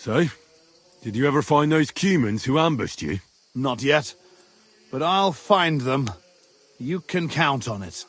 So, did you ever find those humans who ambushed you? Not yet, but I'll find them. You can count on it.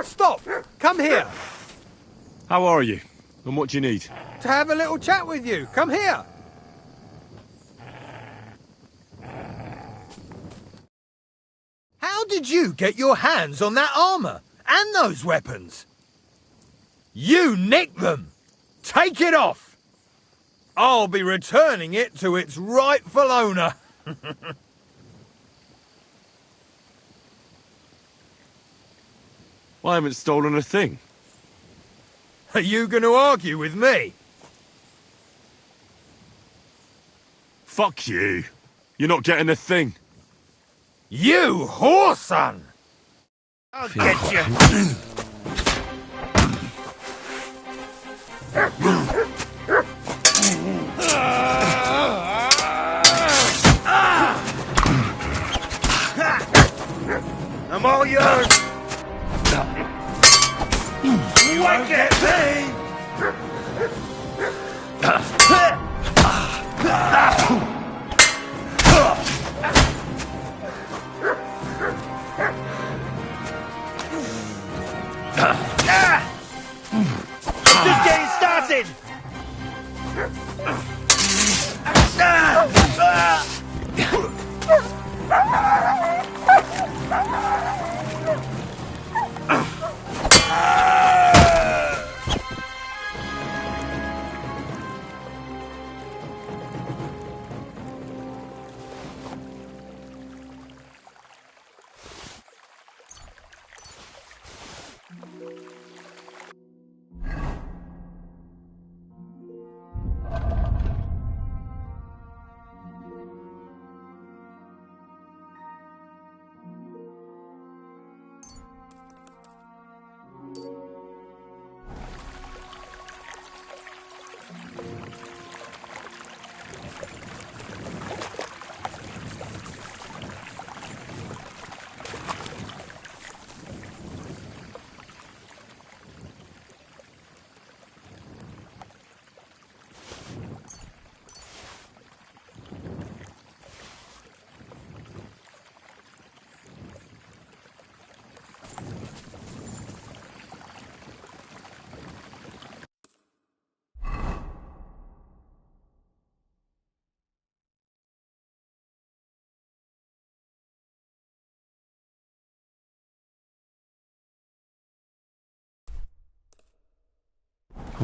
Stop! Come here! How are you? And what do you need? To have a little chat with you. Come here! How did you get your hands on that armor? And those weapons? You nicked them! Take it off! I'll be returning it to its rightful owner. I haven't stolen a thing. Are you going to argue with me? Fuck you. You're not getting a thing. You whoreson! I'll get you! I'm all yours! You won't get me! Just getting started!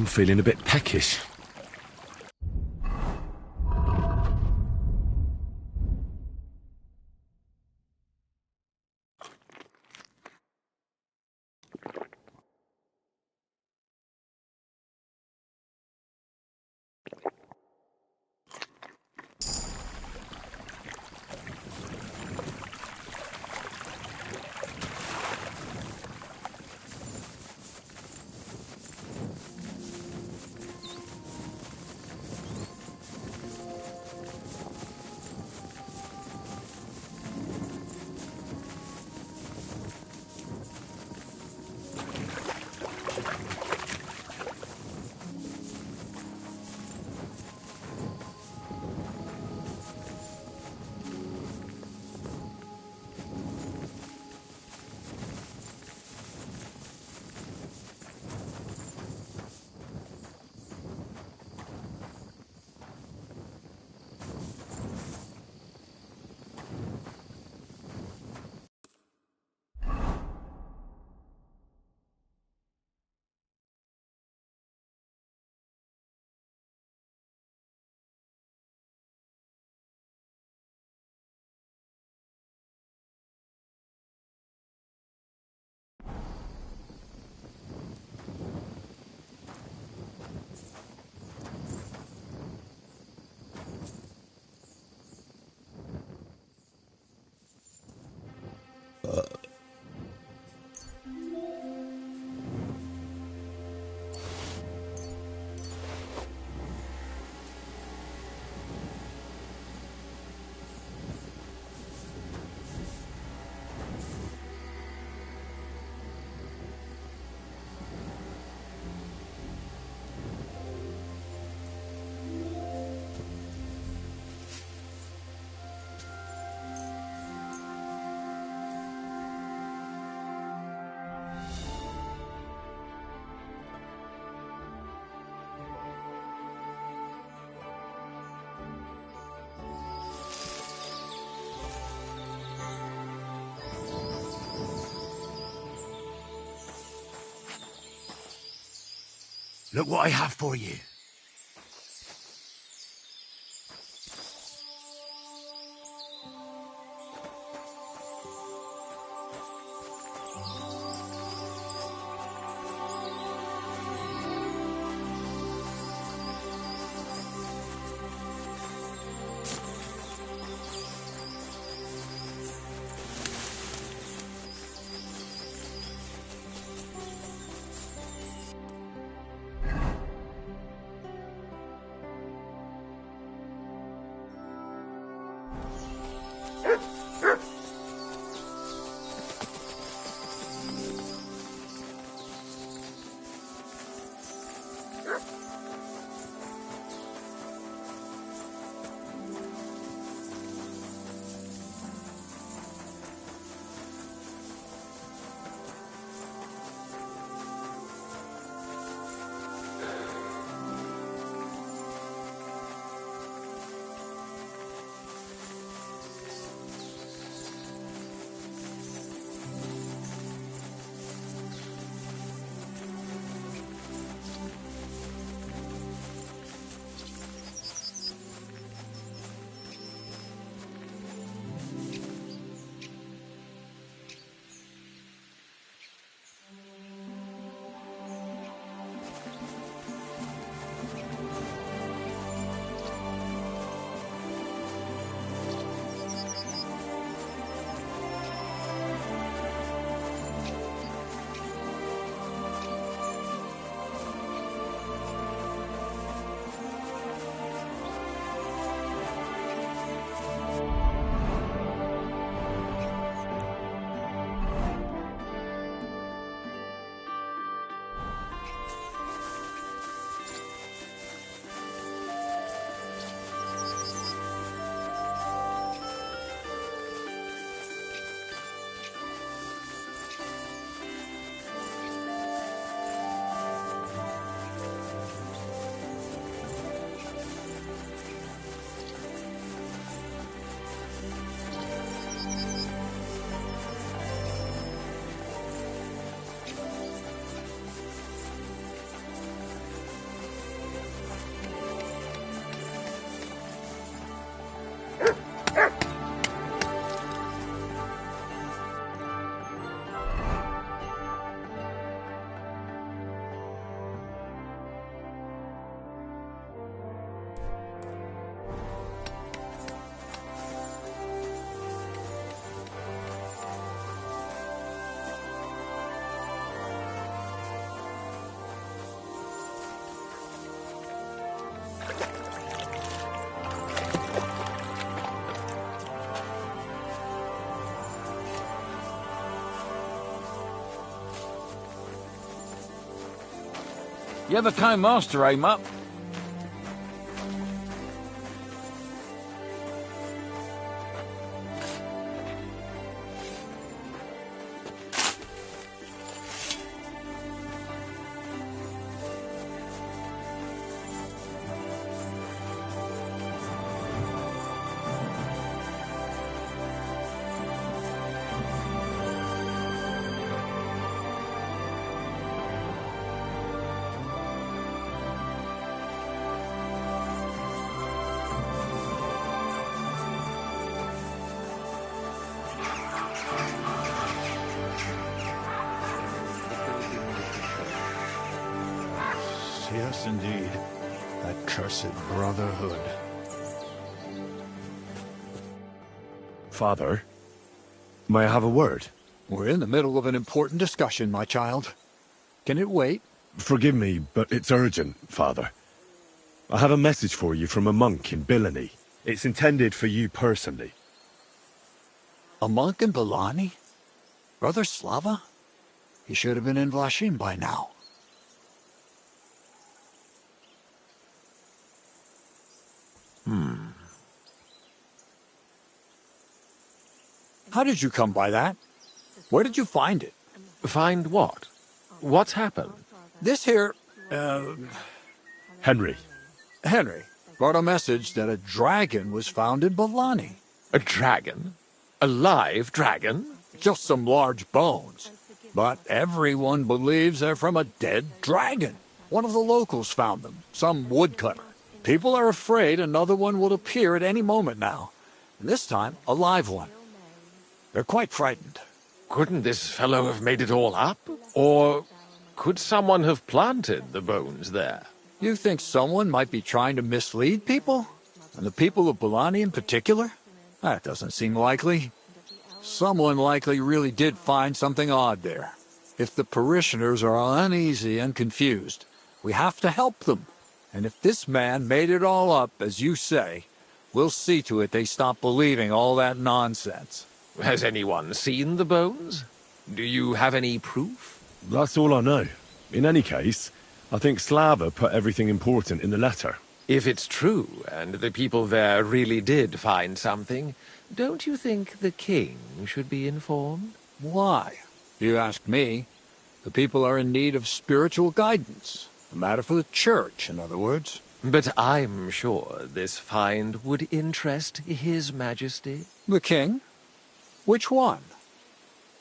I'm feeling a bit peckish. Look what I have for you. You ever came master, eh, Mutt? Yes, indeed. That cursed brotherhood. Father, may I have a word? We're in the middle of an important discussion, my child. Can it wait? Forgive me, but it's urgent, Father. I have a message for you from a monk in Bilani. It's intended for you personally. A monk in Bilani? Brother Slava? He should have been in Vlashim by now. How did you come by that? Where did you find it? Find what? What's happened? This here, Henry. Henry, brought a message that a dragon was found in Bilani. A dragon? A live dragon? Just some large bones. But everyone believes they're from a dead dragon. One of the locals found them, some woodcutter. People are afraid another one will appear at any moment now. And this time, a live one. They're quite frightened. Couldn't this fellow have made it all up? Or could someone have planted the bones there? You think someone might be trying to mislead people? And the people of Bilani in particular? That doesn't seem likely. Someone likely really did find something odd there. If the parishioners are uneasy and confused, we have to help them. And if this man made it all up, as you say, we'll see to it they stop believing all that nonsense. Has anyone seen the bones? Do you have any proof? That's all I know. In any case, I think Slava put everything important in the letter. If it's true, and the people there really did find something, don't you think the king should be informed? Why? You ask me. The people are in need of spiritual guidance. A matter for the church, in other words. But I'm sure this find would interest His Majesty. The king? Which one?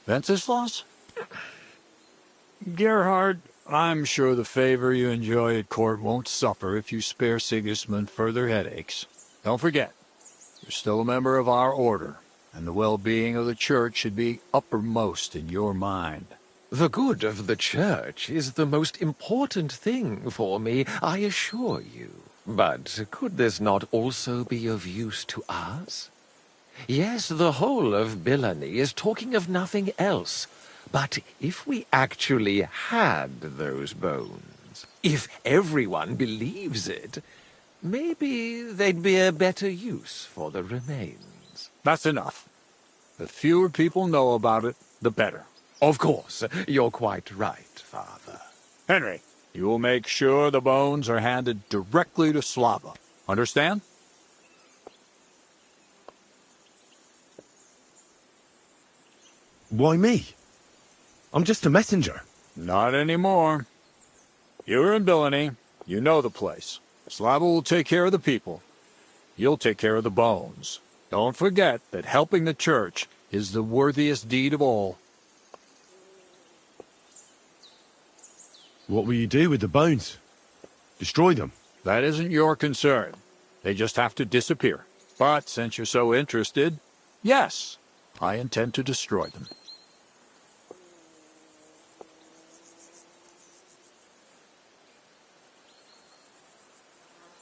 Wenceslas? Gerhard, I'm sure the favor you enjoy at court won't suffer if you spare Sigismund further headaches. Don't forget, you're still a member of our order, and the well-being of the church should be uppermost in your mind. The good of the church is the most important thing for me, I assure you. But could this not also be of use to us? Yes, the whole of Bilani is talking of nothing else. But if we actually had those bones, if everyone believes it, maybe they'd be a better use for the remains. That's enough. The fewer people know about it, the better. Of course, you're quite right, Father. Henry, you will make sure the bones are handed directly to Slava. Understand? Why me? I'm just a messenger. Not anymore. You're in Bilani. You know the place. Slava will take care of the people. You'll take care of the bones. Don't forget that helping the church is the worthiest deed of all. What will you do with the bones? Destroy them? That isn't your concern. They just have to disappear. But since you're so interested, yes, I intend to destroy them.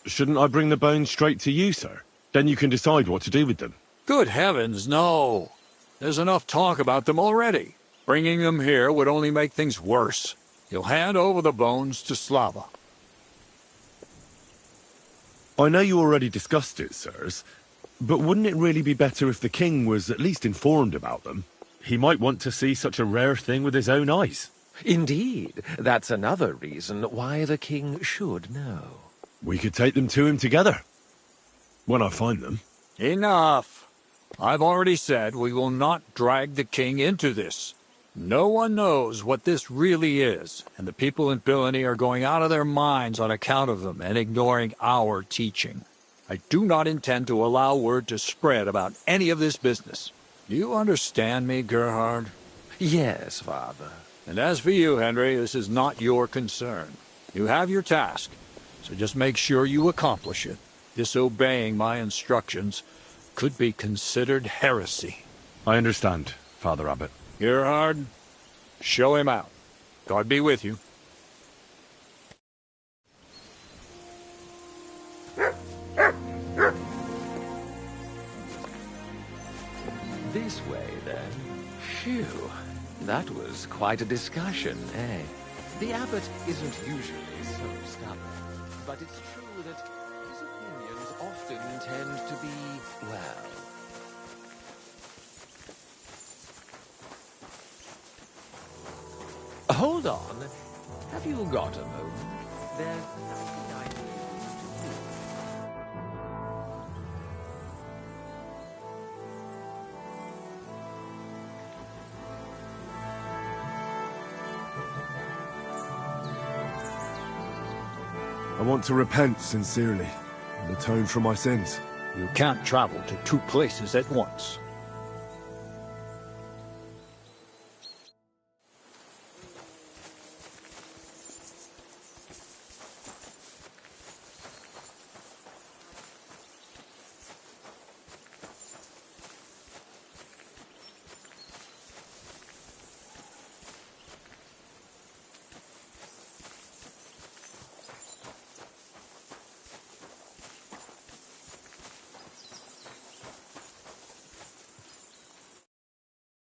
Shouldn't I bring the bones straight to you, sir? Then you can decide what to do with them. Good heavens, no. There's enough talk about them already. Bringing them here would only make things worse. You'll hand over the bones to Slava. I know you already discussed it, sirs, but wouldn't it really be better if the king was at least informed about them? He might want to see such a rare thing with his own eyes. Indeed, that's another reason why the king should know. We could take them to him together. When I find them. Enough. I've already said we will not drag the king into this. No one knows what this really is, and the people in Billany are going out of their minds on account of them and ignoring our teaching. I do not intend to allow word to spread about any of this business. You understand me, Gerhard? Yes, Father. And as for you, Henry, this is not your concern. You have your task, so just make sure you accomplish it. Disobeying my instructions could be considered heresy. I understand, Father Abbot. Gerhard, show him out. God be with you. This way, then. Phew. That was quite a discussion, eh? The abbot isn't usually so stubborn, but it's true that his opinions often tend to be, well... Hold on. Have you got a moment? There's something I need to do. I want to repent sincerely and atone for my sins. You can't travel to two places at once.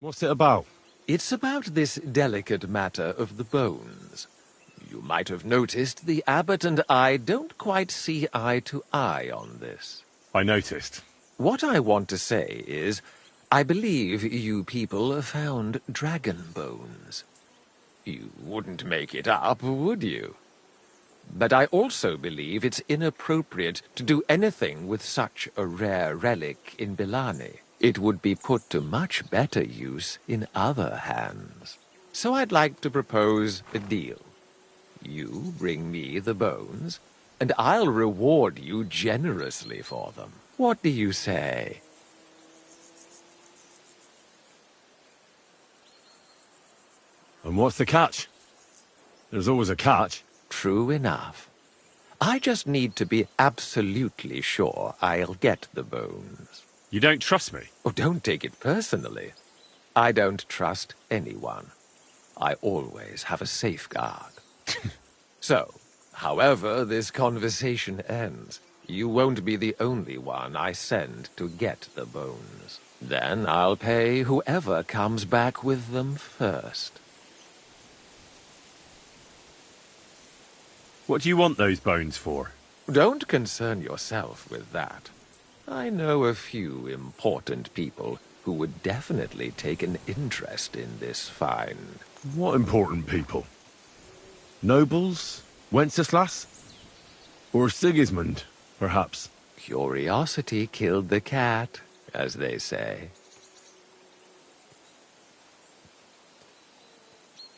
What's it about? It's about this delicate matter of the bones. You might have noticed the abbot and I don't quite see eye to eye on this. I noticed. What I want to say is, I believe you people found dragon bones. You wouldn't make it up, would you? But I also believe it's inappropriate to do anything with such a rare relic in Billany. It would be put to much better use in other hands. So I'd like to propose a deal. You bring me the bones, and I'll reward you generously for them. What do you say? And what's the catch? There's always a catch. True enough. I just need to be absolutely sure I'll get the bones. You don't trust me? Oh, don't take it personally. I don't trust anyone. I always have a safeguard. So, however this conversation ends, you won't be the only one I send to get the bones. Then I'll pay whoever comes back with them first. What do you want those bones for? Don't concern yourself with that. I know a few important people who would definitely take an interest in this find. What important people? Nobles? Wenceslas? Or Sigismund, perhaps? Curiosity killed the cat, as they say.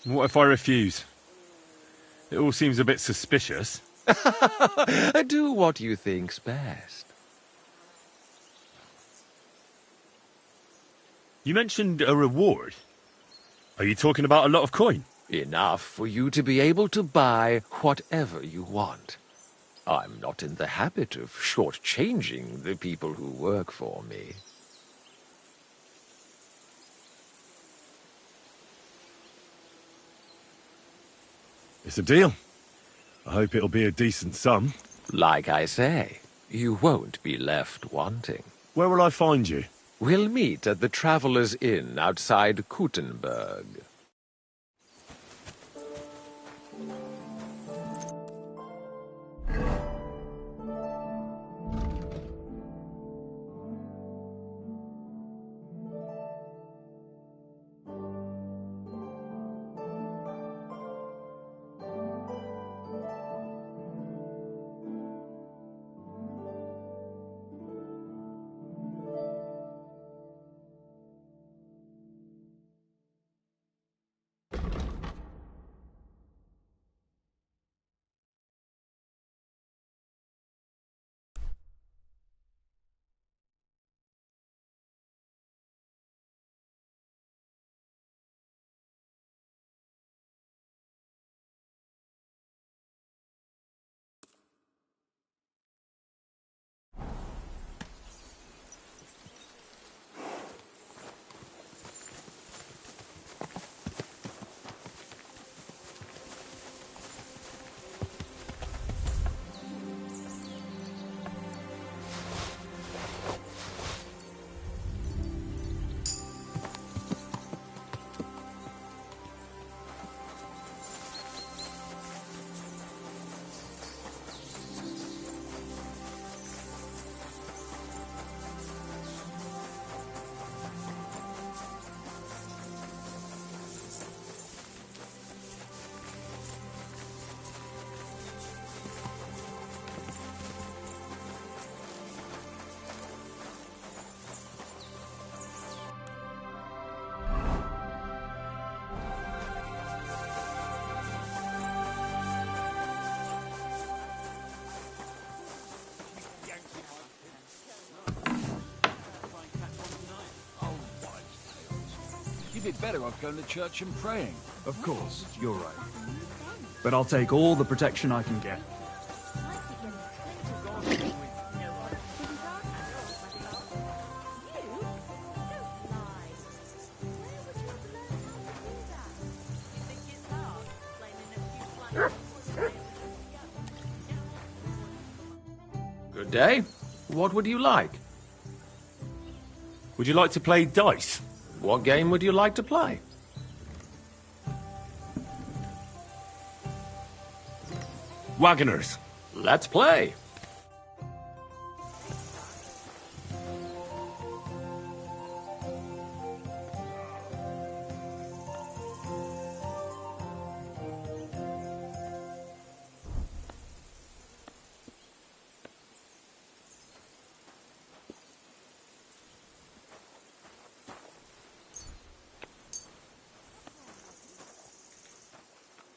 What if I refuse? It all seems a bit suspicious. Do what you think's best. You mentioned a reward. Are you talking about a lot of coin? Enough for you to be able to buy whatever you want. I'm not in the habit of shortchanging the people who work for me. It's a deal. I hope it'll be a decent sum. Like I say, you won't be left wanting. Where will I find you? We'll meet at the Traveller's Inn outside Kuttenberg. You'd be better off going to church and praying. Of course, you're right. But I'll take all the protection I can get. Good day. What would you like? Would you like to play dice? What game would you like to play? Wagoners. Let's play.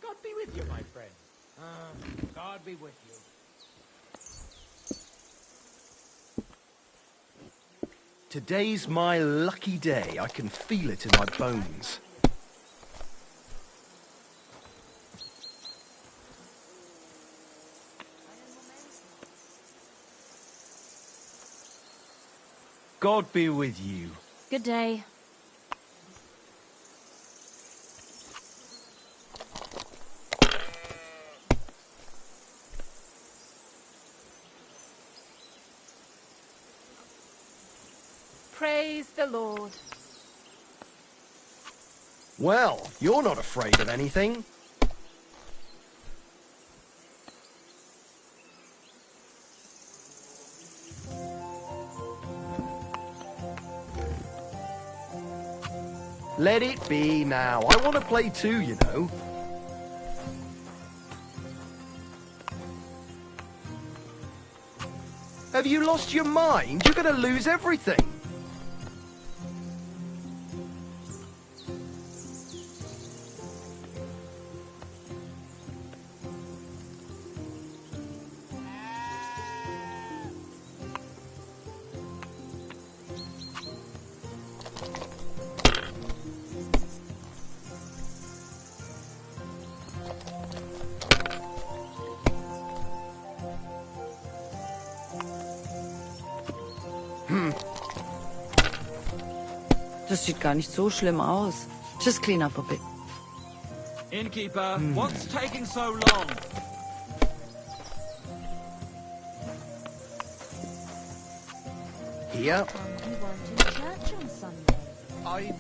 God be with you, my friend. God be with you. Today's my lucky day. I can feel it in my bones. God be with you. Good day. Praise the Lord. Well, you're not afraid of anything. Let it be now. I want to play too, you know. Have you lost your mind? You're going to lose everything. Das sieht gar nicht so schlimm aus. Just clean up a bit. Innkeeper, what's taking so long? Here. You weren't in church on Sunday. I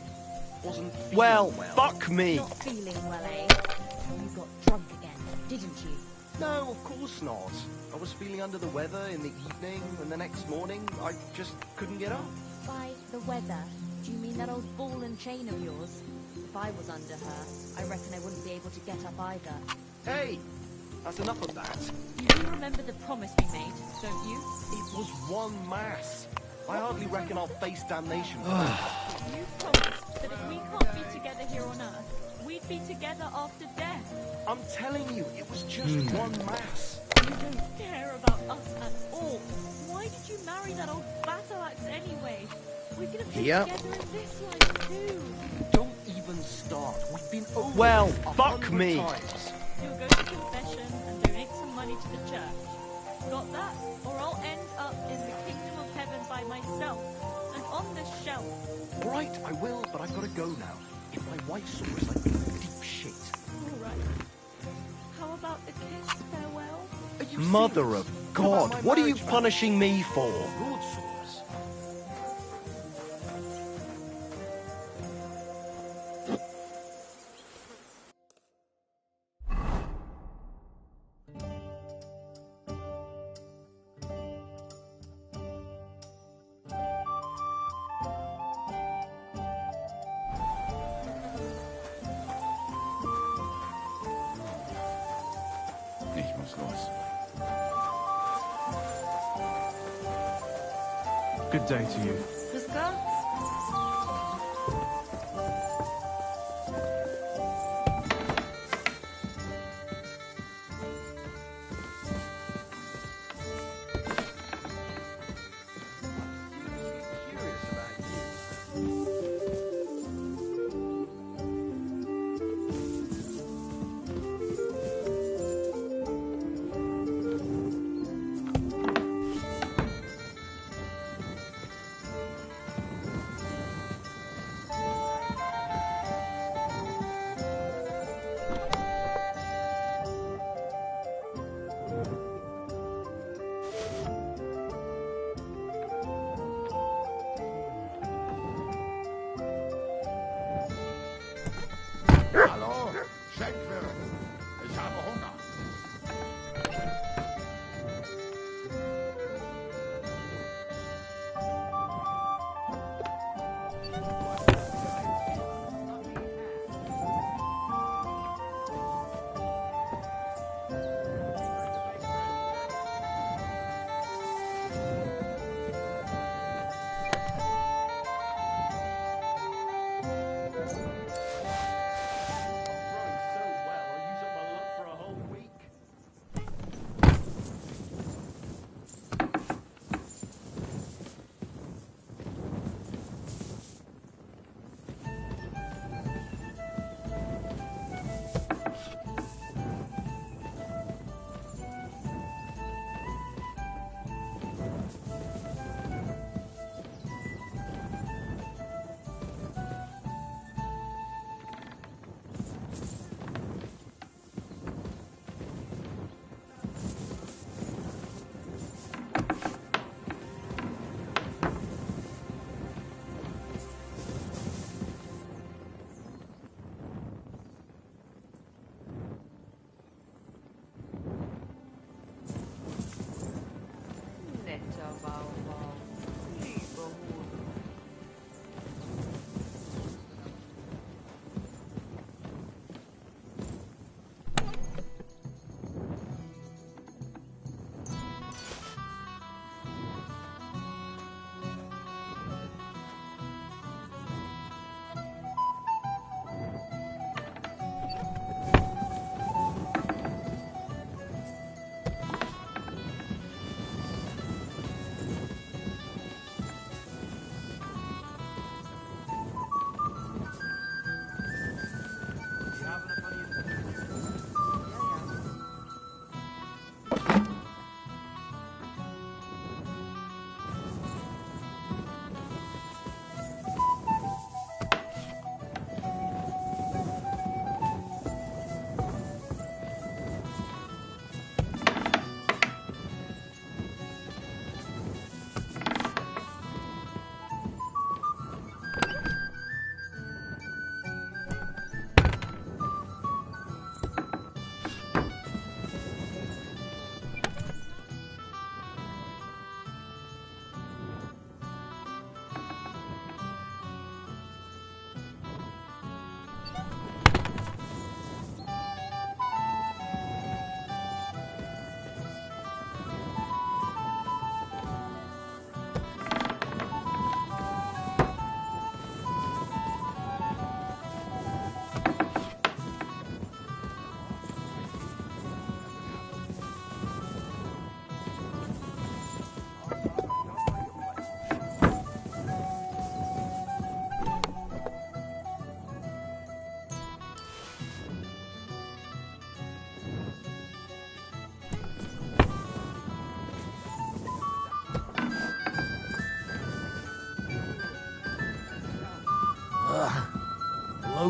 wasn't feeling well. Fuck me. Not feeling well, eh? You got drunk again, didn't you? No, of course not. I was feeling under the weather in the evening, and the next morning I just couldn't get up. By the weather, do you mean that old ball and chain of yours? If I was under her, I reckon I wouldn't be able to get up either. Hey, that's enough of that. You do remember the promise we made, don't you? It was one mass. I hardly reckon I'll face damnation. You promised that if we can't be together here on Earth, we'd be together after death. I'm telling you, it was just one mass. You don't care about us at all. Why did you marry that old battle axe anyway? We could have been Here. together in this life too. Don't even start. We've been over Well, this fuck 100 me. times. You'll go to confession and donate some money to the church. Got that? Or I'll end up in the kingdom of heaven by myself and on this shelf. Right, I will, but I've got to go now. If my wife saw us, I'd be in deep shit. All right. How about the kiss farewell? Are you Mother serious? of What God, about my what are you marriage vow? punishing me for? Good sauce. Ich muss los. Good day to you. Priska? Curious about you.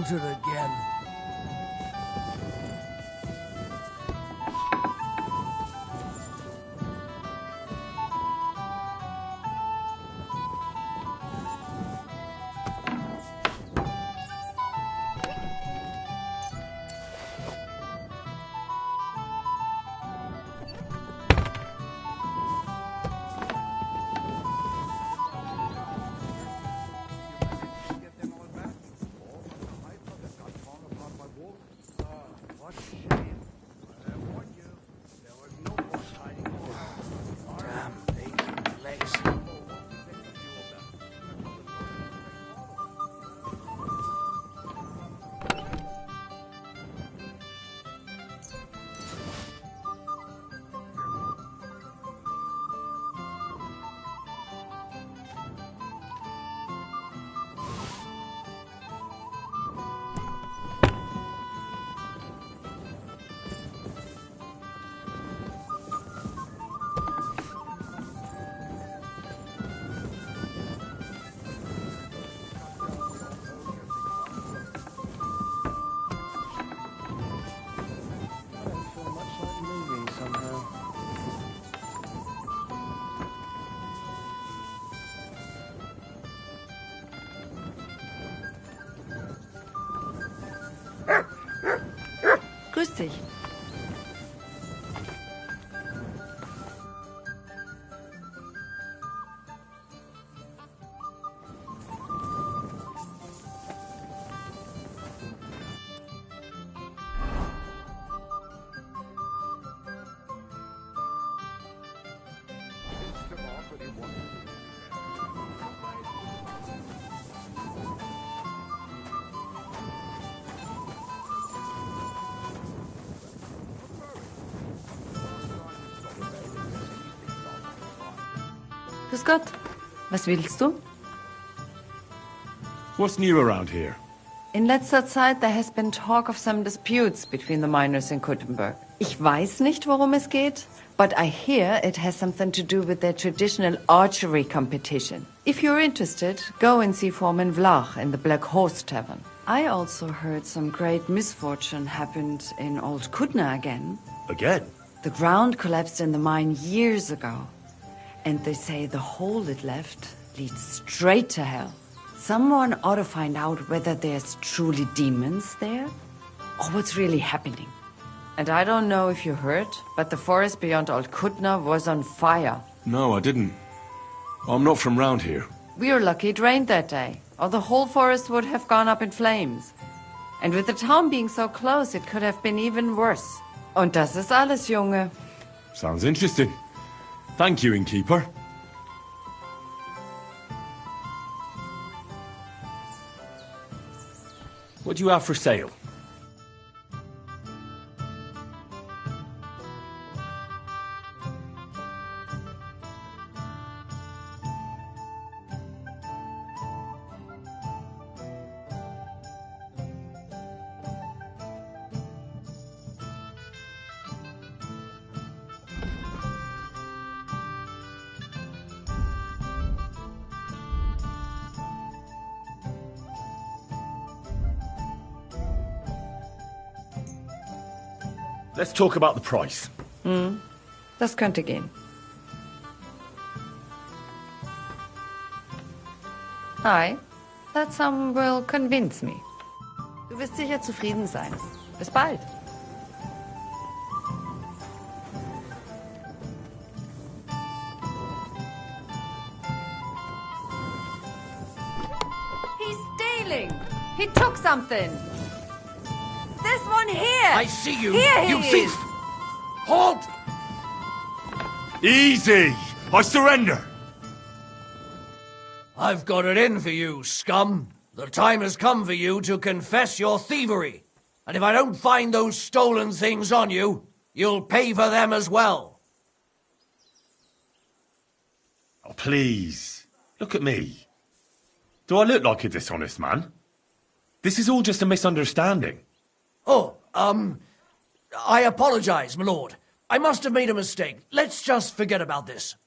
wanted again. Grüß dich. Grüß Gott. Was willst du? What's new around here? In letzter Zeit there has been talk of some disputes between the miners in Kuttenberg. Ich weiß nicht, worum es geht, but I hear it has something to do with their traditional archery competition. If you're interested, go and see Foreman Vlach in the Black Horse Tavern. I also heard some great misfortune happened in Old Kutna again. Again? The ground collapsed in the mine years ago. And they say the hole it left leads straight to hell. Someone ought to find out whether there's truly demons there or what's really happening. And I don't know if you heard, but the forest beyond Old Kutna was on fire. No, I didn't. I'm not from round here. We were lucky it rained that day, or the whole forest would have gone up in flames. And with the town being so close, it could have been even worse. Und das ist alles, Junge. Sounds interesting. Thank you, innkeeper. What do you have for sale? Let's talk about the price. Das könnte gehen. Hi. That sum will convince me. Du wirst sicher zufrieden sein. Bis bald. He's stealing! He took something! This one here! I see you, Here you he thief! is. Halt! Easy! I surrender! I've got it in for you, scum. The time has come for you to confess your thievery. And if I don't find those stolen things on you, you'll pay for them as well. Oh, please. Look at me. Do I look like a dishonest man? This is all just a misunderstanding. Oh, I apologize, my lord. I must have made a mistake. Let's just forget about this.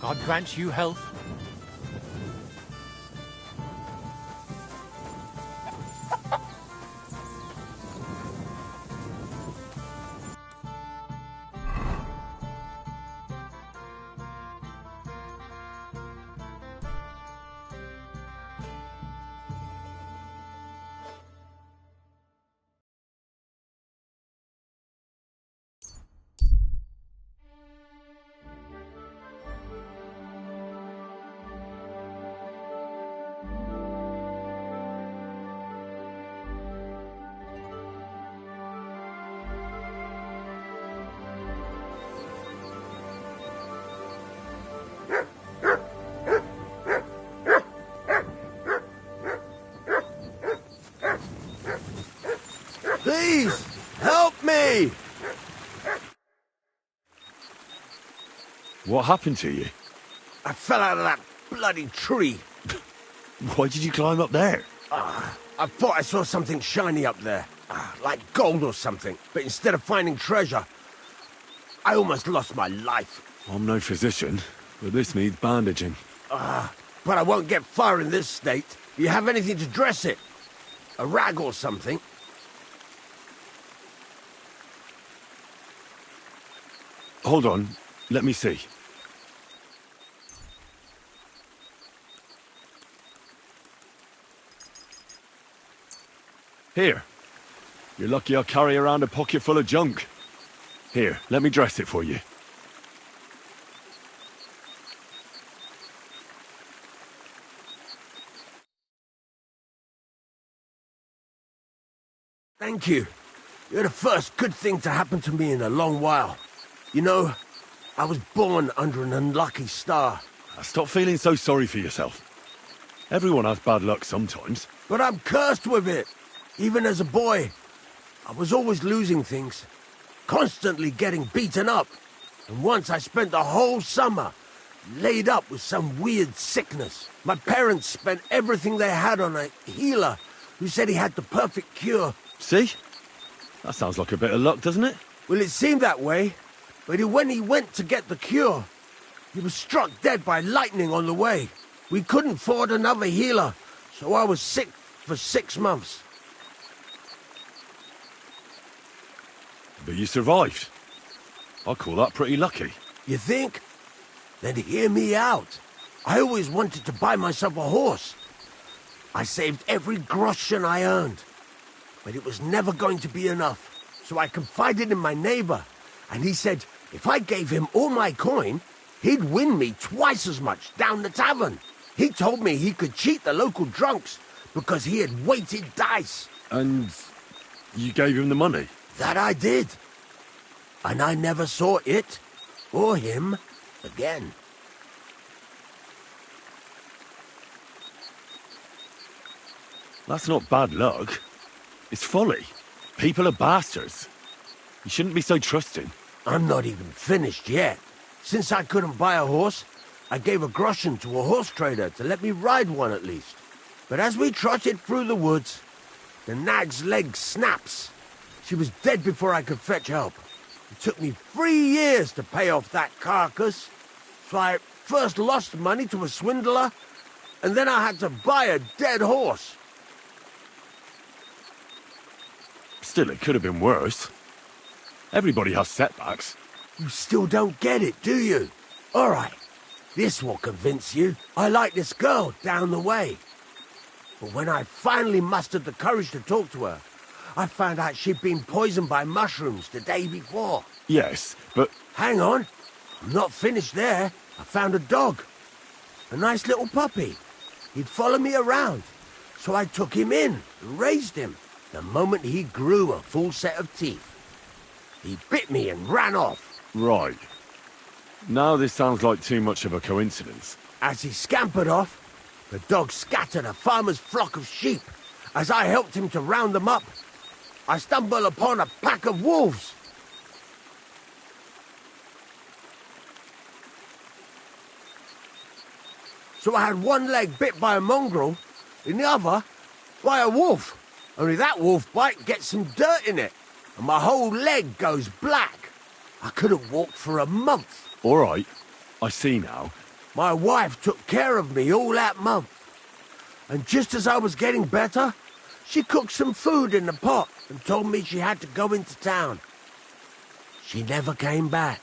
God grant you health. Please, help me! What happened to you? I fell out of that bloody tree. Why did you climb up there? I thought I saw something shiny up there, like gold or something. But instead of finding treasure, I almost lost my life. I'm no physician, but this needs bandaging. But I won't get far in this state. Do you have anything to dress it? A rag or something? Hold on, let me see. Here. You're lucky I carry around a pocket full of junk. Here, let me dress it for you. Thank you. You're the first good thing to happen to me in a long while. You know, I was born under an unlucky star. Stop feeling so sorry for yourself. Everyone has bad luck sometimes. But I'm cursed with it. Even as a boy, I was always losing things. Constantly getting beaten up. And once I spent the whole summer laid up with some weird sickness. My parents spent everything they had on a healer who said he had the perfect cure. See? That sounds like a bit of luck, doesn't it? Well, it seemed that way. But when he went to get the cure, he was struck dead by lightning on the way. We couldn't afford another healer, so I was sick for 6 months. But you survived. I call that pretty lucky. You think? Then hear me out. I always wanted to buy myself a horse. I saved every groschen I earned. But it was never going to be enough. So I confided in my neighbor, and he said if I gave him all my coin, he'd win me twice as much down the tavern. He told me he could cheat the local drunks because he had weighted dice. And you gave him the money? That I did. And I never saw it, or him, again. That's not bad luck. It's folly. People are bastards. You shouldn't be so trusting. I'm not even finished yet. Since I couldn't buy a horse, I gave a groschen to a horse trader to let me ride one at least. But as we trotted through the woods, the nag's leg snaps. She was dead before I could fetch help. It took me 3 years to pay off that carcass. So I first lost money to a swindler, and then I had to buy a dead horse. Still, it could have been worse. Everybody has setbacks. You still don't get it, do you? All right, this will convince you. I like this girl down the way. But when I finally mustered the courage to talk to her, I found out she'd been poisoned by mushrooms the day before. Yes, but... Hang on. I'm not finished there. I found a dog. A nice little puppy. He'd follow me around. So I took him in and raised him. The moment he grew a full set of teeth, he bit me and ran off. Right. Now this sounds like too much of a coincidence. As he scampered off, the dog scattered a farmer's flock of sheep. As I helped him to round them up, I stumbled upon a pack of wolves. So I had one leg bit by a mongrel, and the other by a wolf. Only that wolf bite gets some dirt in it, and my whole leg goes black. I couldn't walk for a month. All right, I see now. My wife took care of me all that month. And just as I was getting better, she cooked some food in the pot and told me she had to go into town. She never came back.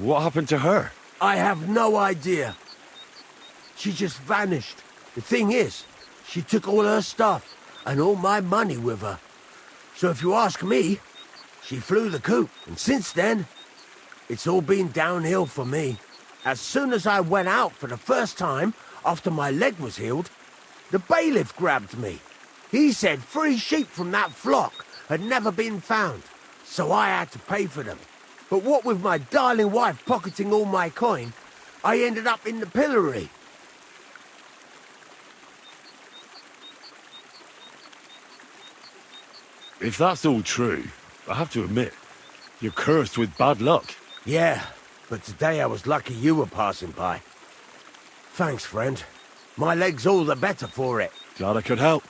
What happened to her? I have no idea. She just vanished. The thing is, she took all her stuff and all my money with her. So if you ask me, she flew the coop. And since then, it's all been downhill for me. As soon as I went out for the first time after my leg was healed, the bailiff grabbed me. He said 3 sheep from that flock had never been found, so I had to pay for them. But what with my darling wife pocketing all my coin, I ended up in the pillory. If that's all true, I have to admit, you're cursed with bad luck. Yeah, but today I was lucky you were passing by. Thanks, friend. My leg's all the better for it. Glad I could help.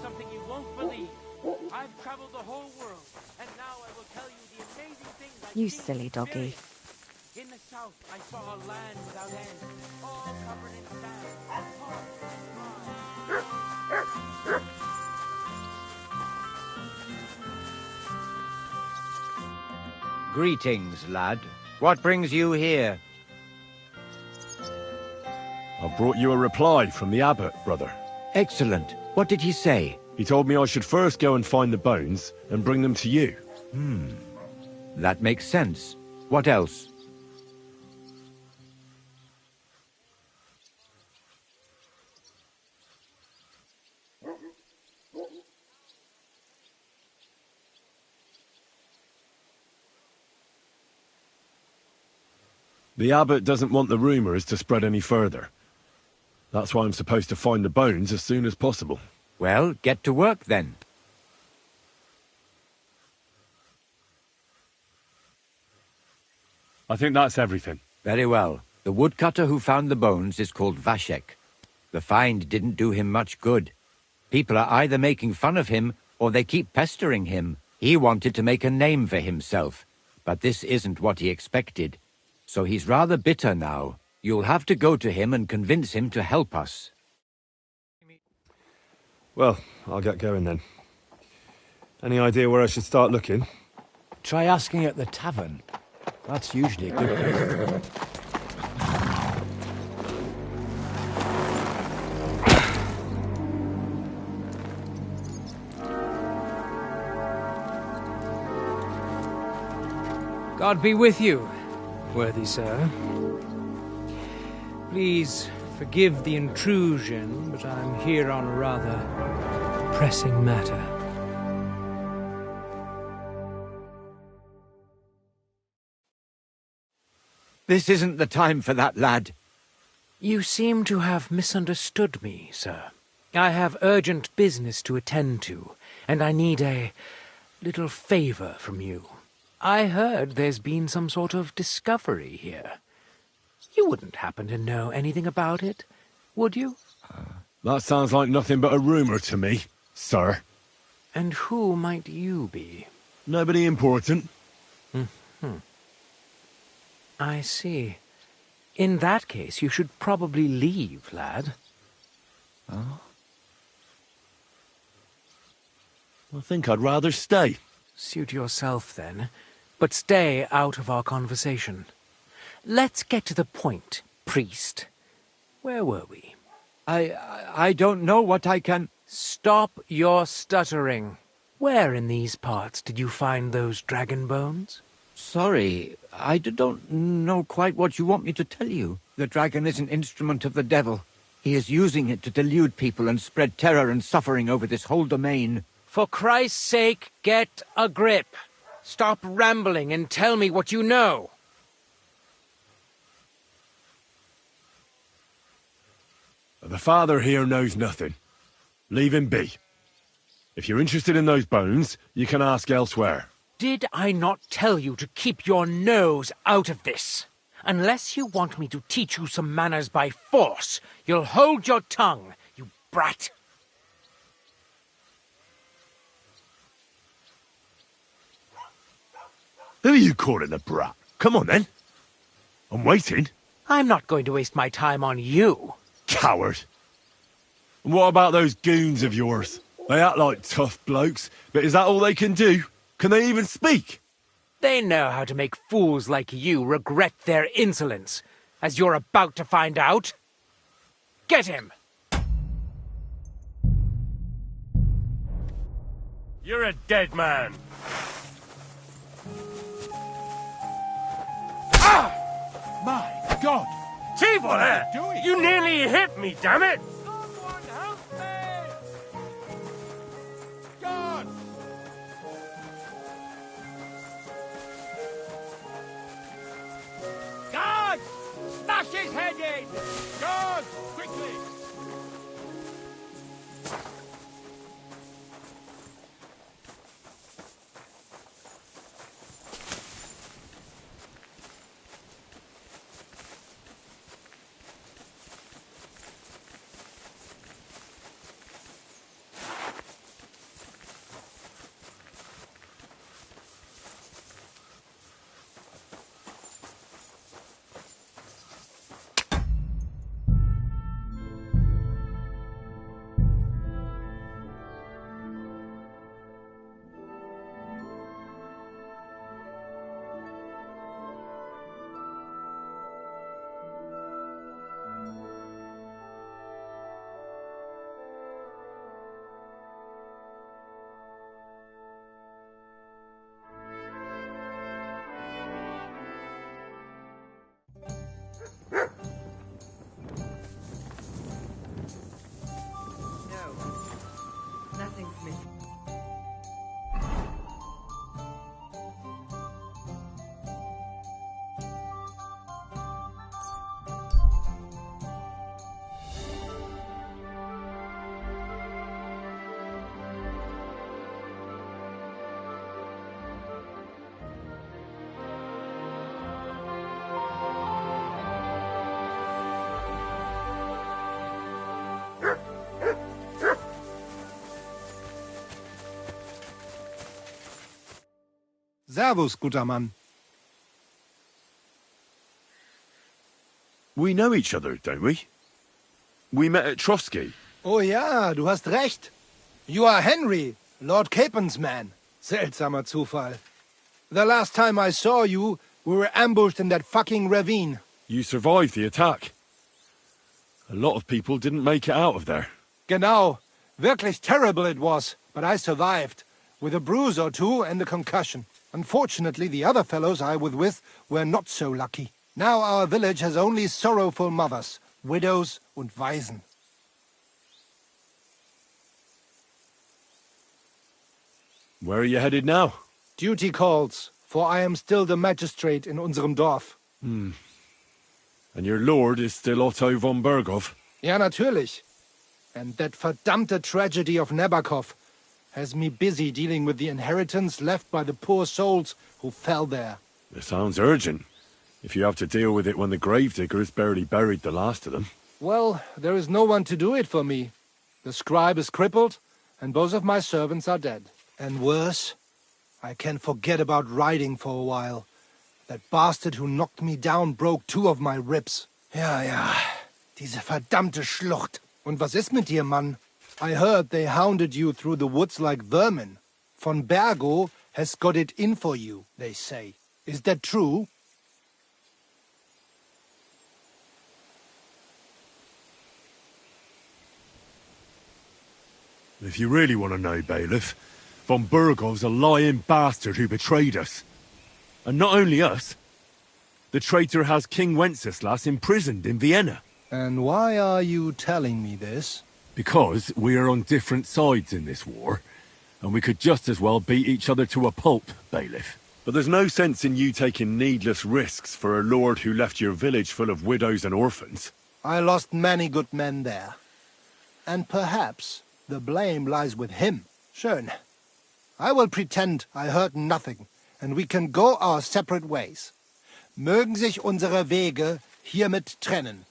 something you won't believe. I've traveled the whole world, and now I will tell you the amazing things I've You seen and silly doggy. experienced. In the south, I saw a land without end, all covered in sand, hard and dry. Greetings, lad. What brings you here? I brought you a reply from the abbot, brother. Excellent. What did he say? He told me I should first go and find the bones and bring them to you. That makes sense. What else? The abbot doesn't want the rumours to spread any further. That's why I'm supposed to find the bones as soon as possible. Well, get to work then. I think that's everything. Very well. The woodcutter who found the bones is called Vashek. The find didn't do him much good. People are either making fun of him, or they keep pestering him. He wanted to make a name for himself, but this isn't what he expected. So he's rather bitter now. You'll have to go to him and convince him to help us. Well, I'll get going then. Any idea where I should start looking? Try asking at the tavern. That's usually a good place. God be with you, worthy sir. Please forgive the intrusion, but I'm here on a rather pressing matter. This isn't the time for that, lad. You seem to have misunderstood me, sir. I have urgent business to attend to, and I need a little favor from you. I heard there's been some sort of discovery here. You wouldn't happen to know anything about it, would you? That sounds like nothing but a rumour to me, sir. And who might you be? Nobody important. I see. In that case, you should probably leave, lad. Oh? I think I'd rather stay. Suit yourself, then. But stay out of our conversation. Let's get to the point, priest. Where were we? I don't know what I can... Stop your stuttering. Where in these parts did you find those dragon bones? Sorry, I don't know quite what you want me to tell you. The dragon is an instrument of the devil. He is using it to delude people and spread terror and suffering over this whole domain. For Christ's sake, get a grip. Stop rambling and tell me what you know. The father here knows nothing. Leave him be. If you're interested in those bones, you can ask elsewhere. Did I not tell you to keep your nose out of this? Unless you want me to teach you some manners by force, you'll hold your tongue, you brat. Who are you calling a brat? Come on, then. I'm waiting. I'm not going to waste my time on you. Coward. And what about those goons of yours? They act like tough blokes, but is that all they can do? Can they even speak? They know how to make fools like you regret their insolence, as you're about to find out. Get him! You're a dead man. Ah! My God! Chief, what are you doing? You nearly hit me, damn it! Someone help me! God! Guards! Smash his head in! Guards! Quickly! Servus, guter Mann. We know each other, don't we? We met at Trotsky. Oh ja, du hast recht. You are Henry, Lord Capen's man. Seltsamer Zufall. The last time I saw you, we were ambushed in that fucking ravine. You survived the attack. A lot of people didn't make it out of there. Genau. Wirklich terrible it was, but I survived. With a bruise or two and a concussion. Unfortunately, the other fellows I was with were not so lucky. Now our village has only sorrowful mothers, widows und Waisen. Where are you headed now? Duty calls, for I am still the magistrate in unserem Dorf. And your lord is still Otto von Berghoff? Ja, natürlich. And that verdammte tragedy of Nabokov has me busy dealing with the inheritance left by the poor souls who fell there. It sounds urgent, if you have to deal with it when the gravediggers barely buried the last of them. Well, there is no one to do it for me. The scribe is crippled, and both of my servants are dead. And worse, I can forget about riding for a while. That bastard who knocked me down broke 2 of my ribs. Ja, diese verdammte Schlucht. Und was ist mit dir, Mann? I heard they hounded you through the woods like vermin. Von Bergo has got it in for you, they say. Is that true? If you really want to know, Bailiff, von Bergov's a lying bastard who betrayed us. And not only us. The traitor has King Wenceslas imprisoned in Vienna. And why are you telling me this? Because we are on different sides in this war, and we could just as well beat each other to a pulp, Bailiff. But there's no sense in you taking needless risks for a lord who left your village full of widows and orphans. I lost many good men there. And perhaps the blame lies with him. Schön. I will pretend I heard nothing, and we can go our separate ways. Mögen sich unsere Wege hiermit trennen.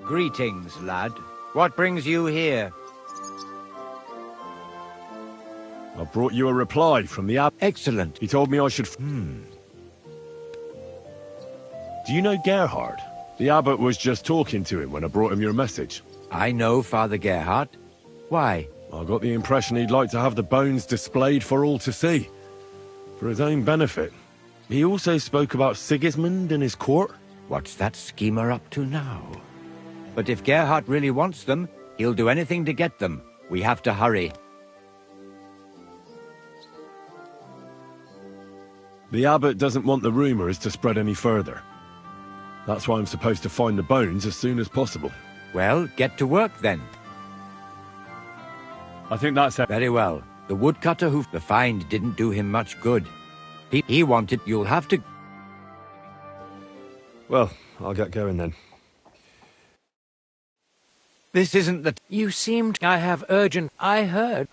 Greetings, lad. What brings you here? I brought you a reply from the abbot. Excellent. He told me I should... Do you know Gerhard? The abbot was just talking to him when I brought him your message. I know Father Gerhard. Why? I got the impression he'd like to have the bones displayed for all to see. For his own benefit. He also spoke about Sigismund and his court. What's that schemer up to now? But if Gerhard really wants them, he'll do anything to get them. We have to hurry. The abbot doesn't want the rumors to spread any further. That's why I'm supposed to find the bones as soon as possible. Well, get to work then. I think that's it. Very well. The woodcutter who... The find didn't do him much good. He wanted... You'll have to... Well, I'll get going then. This isn't the... You seemed... I have urgent... I heard...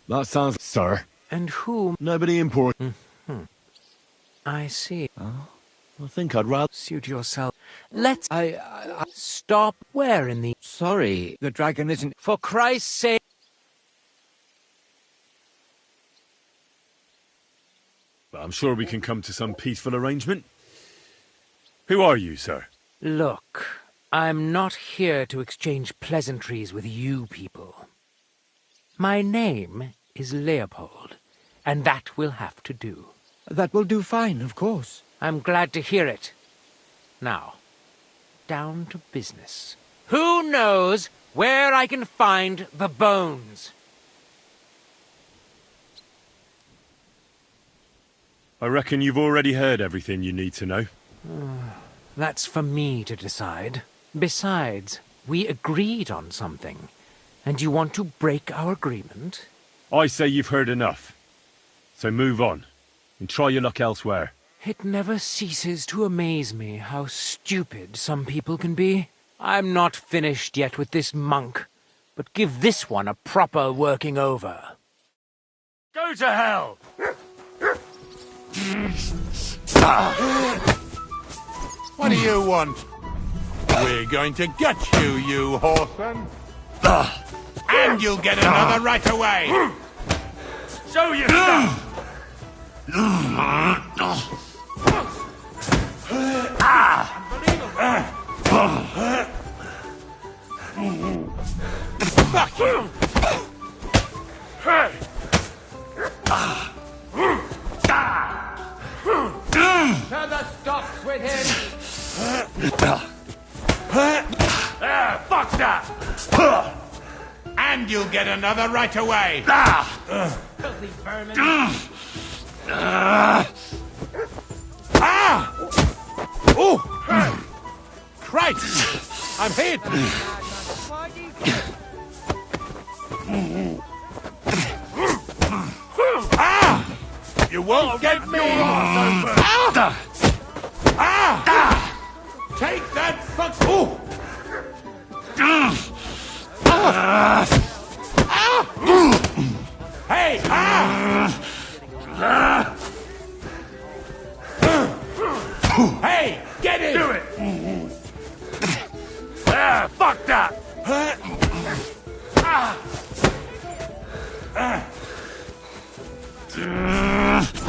That sounds... Sir. And who? Nobody important. I see. I think I'd rather... Suit yourself. Let's... Stop. Where in the... Sorry, the dragon isn't... For Christ's sake... But I'm sure we can come to some peaceful arrangement. Who are you, sir? Look, I'm not here to exchange pleasantries with you people. My name is Leopold, and that will have to do. That will do fine, of course. I'm glad to hear it. Now, down to business. Who knows where I can find the bones? I reckon you've already heard everything you need to know. That's for me to decide. Besides, we agreed on something. And you want to break our agreement? I say you've heard enough. So move on, and try your luck elsewhere. It never ceases to amaze me how stupid some people can be. I'm not finished yet with this monk, but give this one a proper working over. Go to hell! What do you want? We're going to get you, you whoreson. And you'll get another right away. Show yourself! Fuck you! To the stocks with him! Fuck that! And you'll get another right away. Filthy vermin! Oh! Christ! I'm hit! You won't get me! Take that fuck! Ooh! Hey! Hey! Get it! Do it! Fuck that!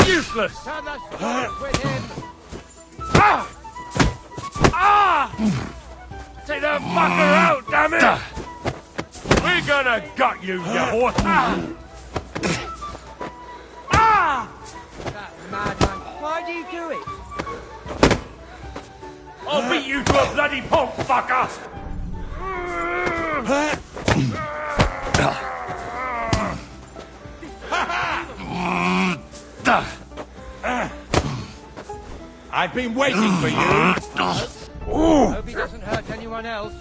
Useless! To the stocks with him! Take that fucker out, damn it! We're gonna gut you, you horse! That madman, why do you do it? I'll beat you to a bloody pulp, fucker! I've been waiting for you. Hope he doesn't hurt anyone else.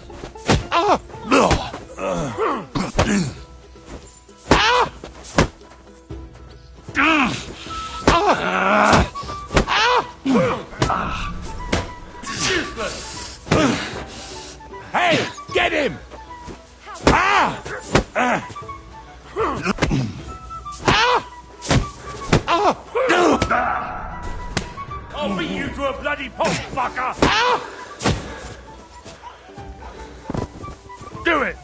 Useless! Hey, get him! I'll beat you to a bloody pulp, fucker! Do it!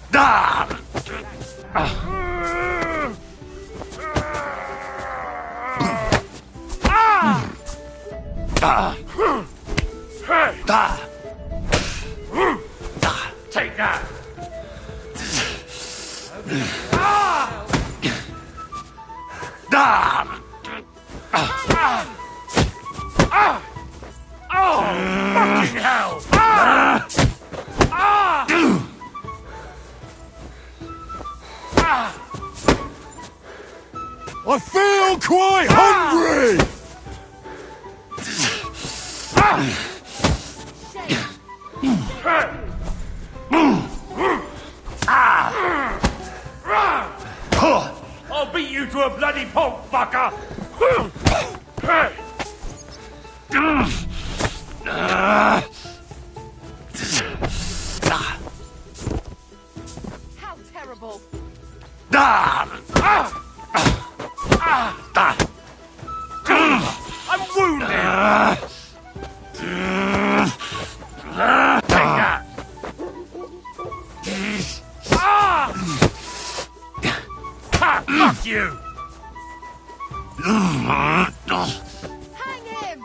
Take that! Fucking hell! I feel quite hungry! I'll beat you to a bloody pulp, fucker! How terrible! I'm wounded! Take that! Ha! Fuck you! Hang him!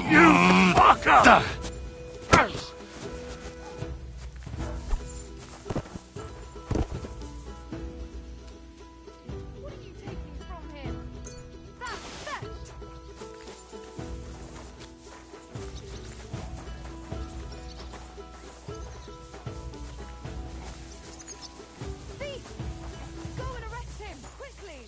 You fucker! What are you taking from him? That's theft! Thief! Go and arrest him, quickly!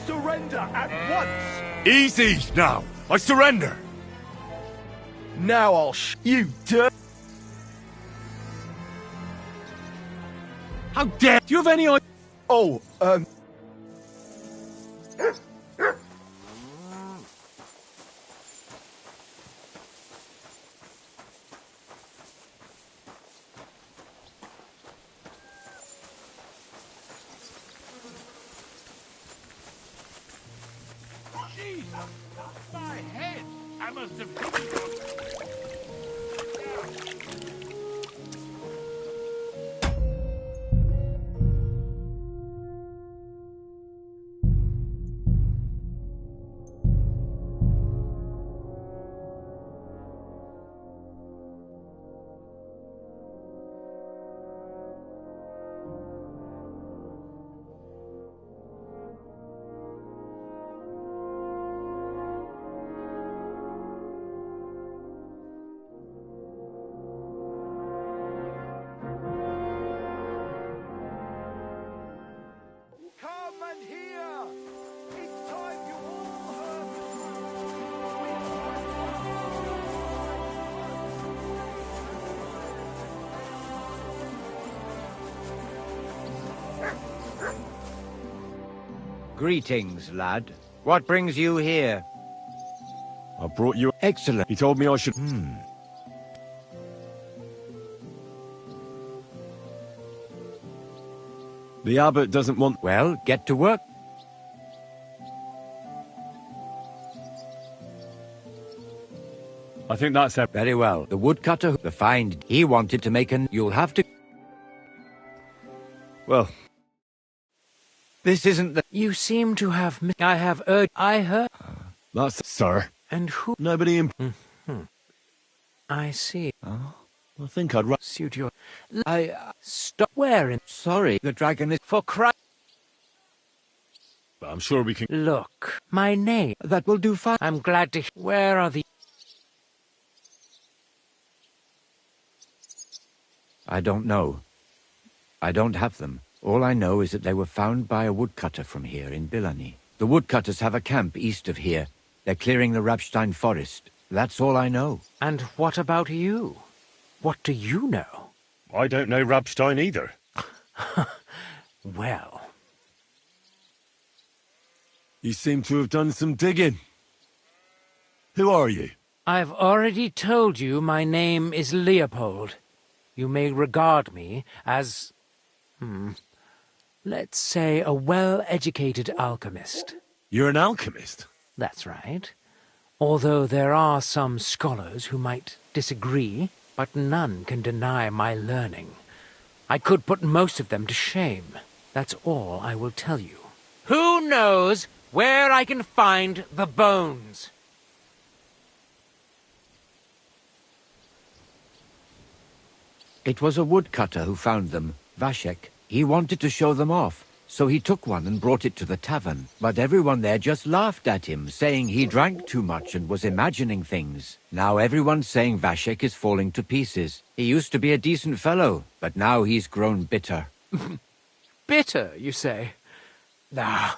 Surrender at once! Easy now. I surrender. Now I'll you dirt! How dare... Do you have any idea? Oh, Jesus! My head! I must have hit you. come and hear! It's time you all heard Greetings, lad. What brings you here? I brought you... Excellent. He told me I should... The abbot doesn't want... Well, get to work. I think that's... Very well. The woodcutter, the find, he wanted to make an... You'll have to... Well... This isn't the... You seem to have... I have heard... I heard... That's... Sir. And who... Nobody in... I see. I think I'd... Suit your... Stop wearing... Sorry, the dragon is... For Christ... I'm sure we can... Look, my name... That will do fine. I'm glad to... Where are the... I don't know. I don't have them. All I know is that they were found by a woodcutter from here in Bilani. The woodcutters have a camp east of here. They're clearing the Rabstein forest. That's all I know. And what about you? What do you know? I don't know Rabstein either. Well... You seem to have done some digging. Who are you? I've already told you my name is Leopold. You may regard me as... let's say a well-educated alchemist. You're an alchemist? That's right. Although there are some scholars who might disagree, but none can deny my learning. I could put most of them to shame. That's all I will tell you. Who knows where I can find the bones? It was a woodcutter who found them, Vashek. He wanted to show them off, So he took one and brought it to the tavern. But everyone there just laughed at him, saying he drank too much and was imagining things. Now everyone's saying Vashek is falling to pieces. He used to be a decent fellow, but now he's grown bitter. Bitter, you say? Nah,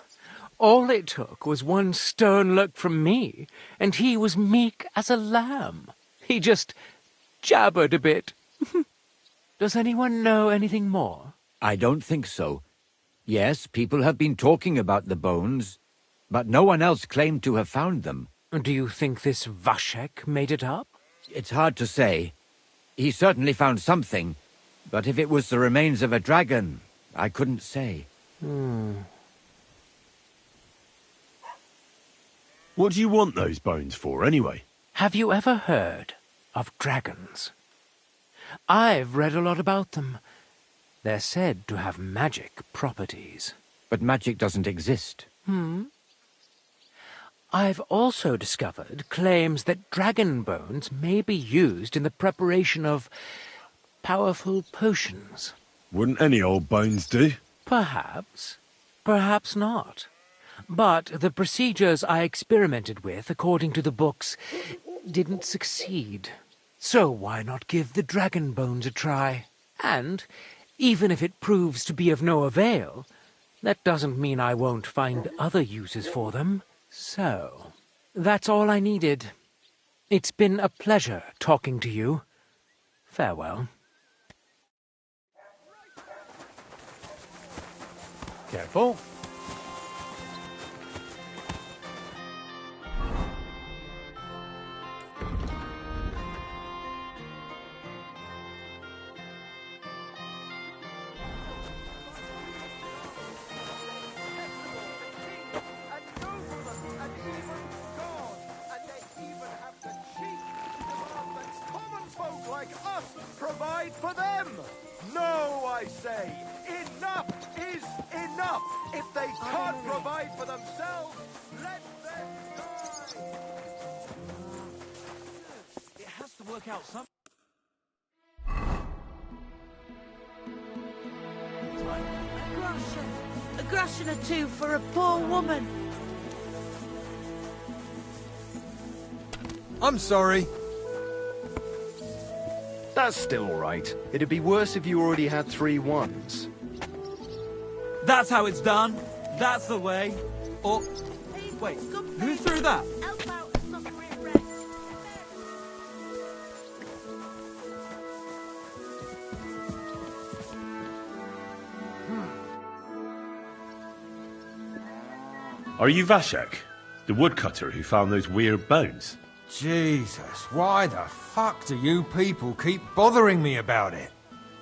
all it took was one stern look from me, and he was meek as a lamb. He just jabbered a bit. Does anyone know anything more? I don't think so. Yes, people have been talking about the bones, but no one else claimed to have found them. Do you think this Vashek made it up? It's hard to say. He certainly found something, but if it was the remains of a dragon, I couldn't say. What do you want those bones for, anyway? Have you ever heard of dragons? I've read a lot about them. They're said to have magic properties. But magic doesn't exist. I've also discovered claims that dragon bones may be used in the preparation of powerful potions. Wouldn't any old bones do? Perhaps. Perhaps not. But the procedures I experimented with, according to the books, didn't succeed. So why not give the dragon bones a try? And even if it proves to be of no avail, that doesn't mean I won't find other uses for them. So, that's all I needed. It's been a pleasure talking to you. Farewell. Careful. Provide for them! No, I say! Enough is enough! If they can't provide for themselves, let them die! It has to work out some. A groschen or two for a poor woman. I'm sorry. That's still all right. It'd be worse if you already had 3 ones. That's how it's done. That's the way. Or wait, who threw that? Are you Vashek, the woodcutter who found those weird bones? Jesus, why the fuck do you people keep bothering me about it?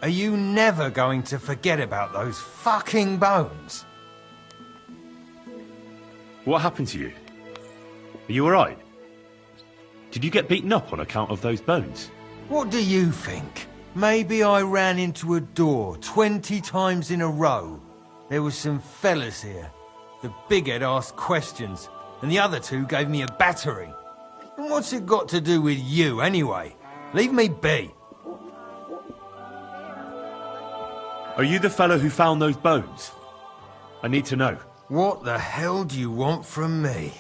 Are you never going to forget about those fucking bones? What happened to you? Are you alright? Did you get beaten up on account of those bones? What do you think? Maybe I ran into a door 20 times in a row. There was some fellas here. The bighead asked questions, and the other 2 gave me a battering. And what's it got to do with you, anyway? Leave me be. Are you the fellow who found those bones? I need to know. What the hell do you want from me?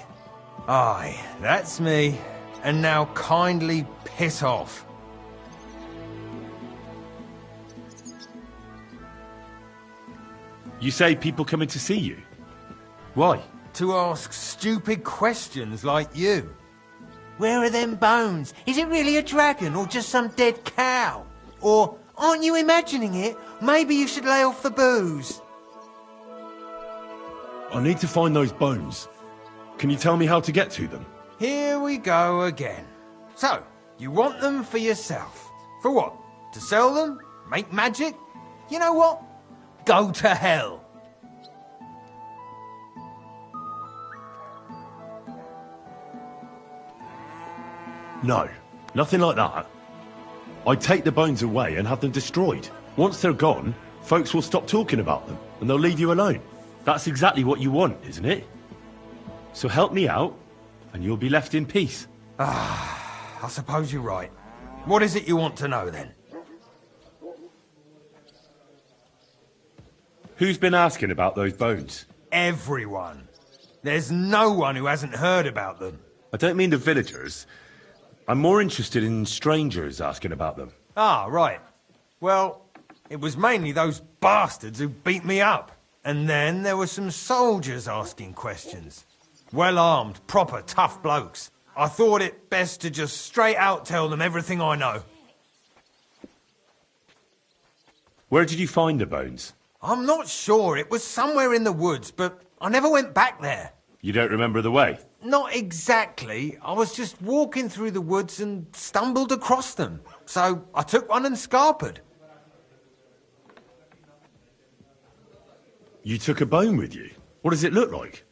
Aye, that's me. And now kindly piss off. You say people coming to see you? Why? To ask stupid questions like you. Where are them bones? Is it really a dragon or just some dead cow? Or, aren't you imagining it? Maybe you should lay off the booze. I need to find those bones. Can you tell me how to get to them? Here we go again. So, you want them for yourself. For what? To sell them? Make magic? You know what? Go to hell. No, nothing like that. I'd take the bones away and have them destroyed. Once they're gone, folks will stop talking about them, and they'll leave you alone. That's exactly what you want, isn't it? So help me out, and you'll be left in peace. I suppose you're right. What is it you want to know, then? Who's been asking about those bones? Everyone. There's no one who hasn't heard about them. I don't mean the villagers. I'm more interested in strangers asking about them. Ah, right. Well, it was mainly those bastards who beat me up. And then there were some soldiers asking questions. Well-armed, proper tough blokes. I thought it best to just straight out tell them everything I know. Where did you find the bones? I'm not sure. It was somewhere in the woods, but I never went back there. You don't remember the way? Not exactly. I was just walking through the woods and stumbled across them. So I took one and scarpered. You took a bone with you? What does it look like?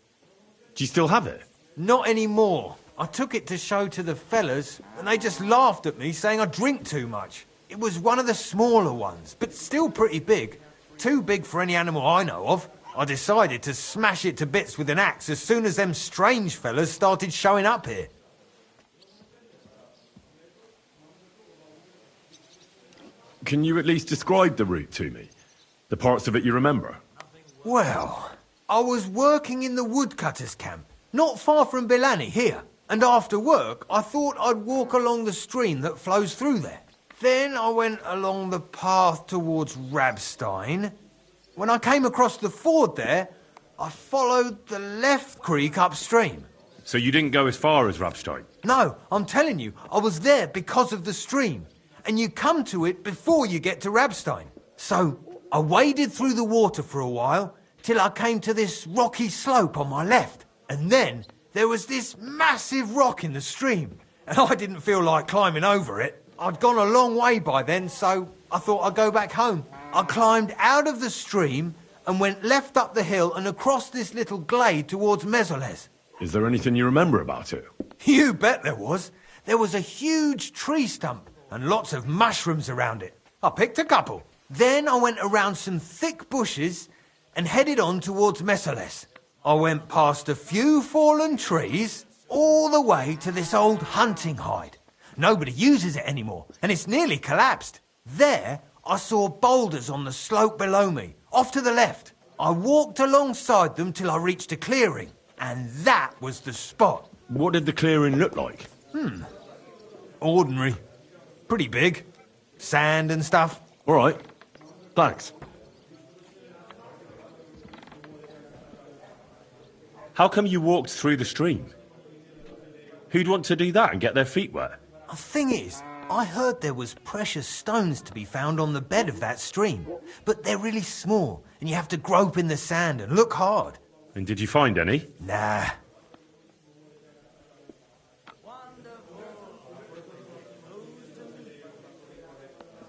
Do you still have it? Not anymore. I took it to show to the fellas, and they just laughed at me, saying I drink too much. It was one of the smaller ones, but still pretty big. Too big for any animal I know of. I decided to smash it to bits with an axe as soon as them strange fellas started showing up here. Can you at least describe the route to me? The parts of it you remember? Well, I was working in the woodcutters' camp, not far from Bilani here. And after work, I thought I'd walk along the stream that flows through there. Then I went along the path towards Rabstein. When I came across the ford there, I followed the left creek upstream. So you didn't go as far as Rabstein? No, I'm telling you, I was there because of the stream. And you come to it before you get to Rabstein. So I waded through the water for a while, till I came to this rocky slope on my left. And then there was this massive rock in the stream. And I didn't feel like climbing over it. I'd gone a long way by then, so I thought I'd go back home. I climbed out of the stream and went left up the hill and across this little glade towards Mesoles. Is there anything you remember about it? You bet there was. There was a huge tree stump and lots of mushrooms around it. I picked a couple. Then I went around some thick bushes and headed on towards Mesoles. I went past a few fallen trees all the way to this old hunting hide. Nobody uses it anymore, and it's nearly collapsed. There, I saw boulders on the slope below me, off to the left. I walked alongside them till I reached a clearing, and that was the spot. What did the clearing look like? Ordinary. Pretty big. Sand and stuff. All right. Thanks. How come you walked through the stream? Who'd want to do that and get their feet wet? The thing is, I heard there was precious stones to be found on the bed of that stream. But they're really small, and you have to grope in the sand and look hard. And did you find any? Nah.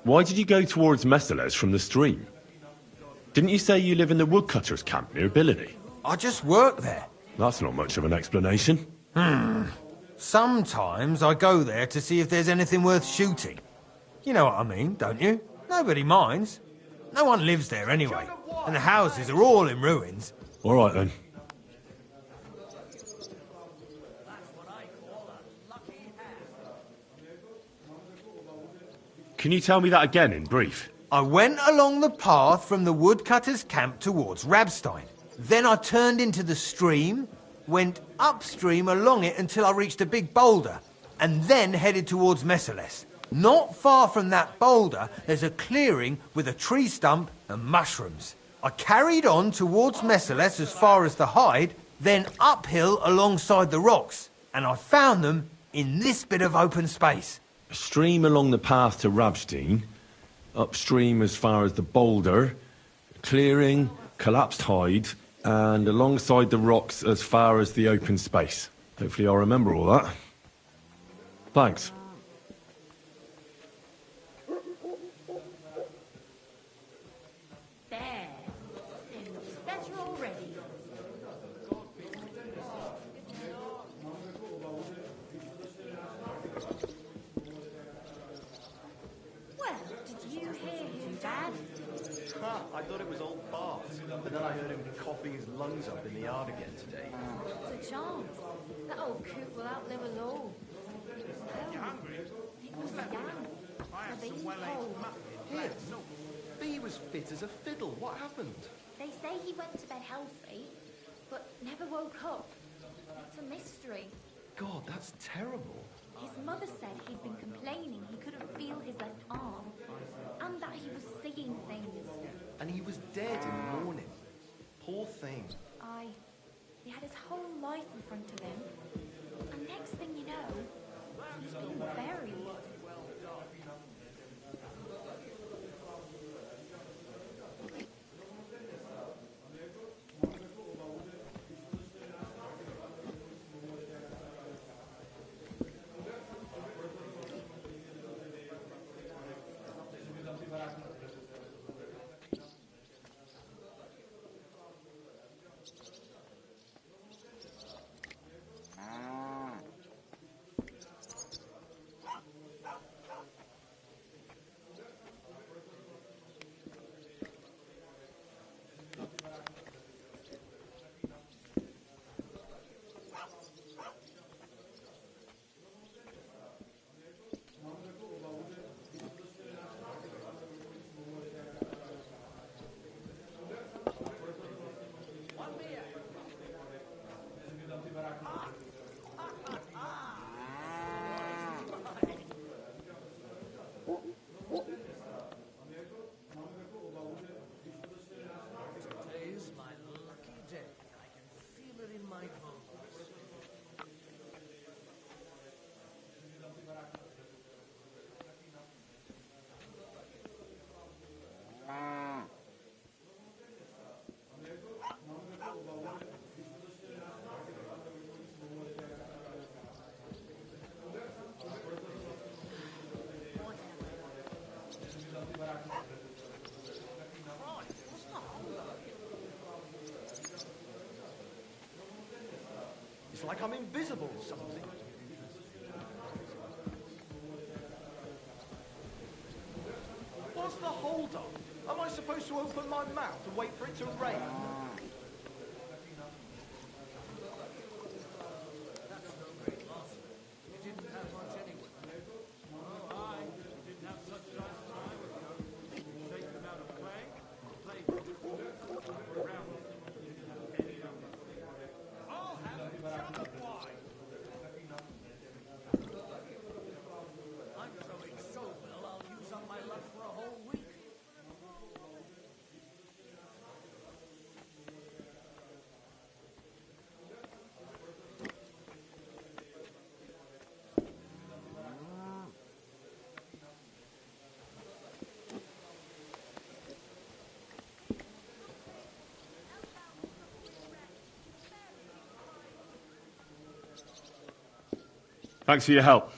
Why did you go towards Mesoles from the stream? Didn't you say you live in the woodcutters' camp near Bilani? I just work there. That's not much of an explanation. Sometimes I go there to see if there's anything worth shooting. You know what I mean, don't you? Nobody minds. No one lives there anyway. And the houses are all in ruins. All right, then. Can you tell me that again in brief? I went along the path from the woodcutters' camp towards Rabstein. Then I turned into the stream, went upstream along it until I reached a big boulder, and then headed towards Mesoles. Not far from that boulder, there's a clearing with a tree stump and mushrooms. I carried on towards Mesoles as far as the hide, then uphill alongside the rocks, and I found them in this bit of open space. A stream along the path to Rabstein, upstream as far as the boulder, clearing, collapsed hide, and alongside the rocks as far as the open space. Hopefully I'll remember all that. Thanks. There. It looks better already. Well, did you hear him, Dad? I thought it was old Bart, but then I heard him coughing his lungs up in the yard again today. It's a chance. That old coot will outlive us all. You hungry? It was young. I had some well-aged mutton in Here, no. B was fit as a fiddle. What happened? They say he went to bed healthy, but never woke up. It's a mystery. God, that's terrible. His mother said he'd been complaining he couldn't feel his left arm, and that he was seeing things. And he was dead in the morning. Poor thing. Aye. He had his whole life in front of him. And next thing you know, he's been buried. Today's my lucky day. I can feel it in my bones. It's like I'm invisible or something. What's the hold up? Am I supposed to open my mouth and wait for it to rain? You didn't have much anyway. Oh, aye. We didn't have such last time. Shake them out of plank, play around. I'll have a jug of wine. I'm throwing so well, I'll use up my luck for a whole week. Thanks for your help.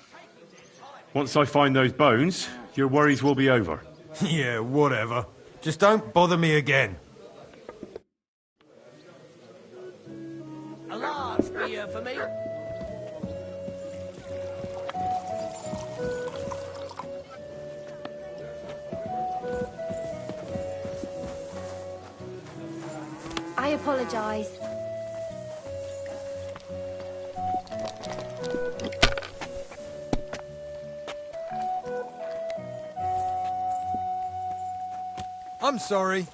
Once I find those bones, your worries will be over. Yeah, whatever. Just don't bother me again. A large beer for me. I apologise. I'm sorry.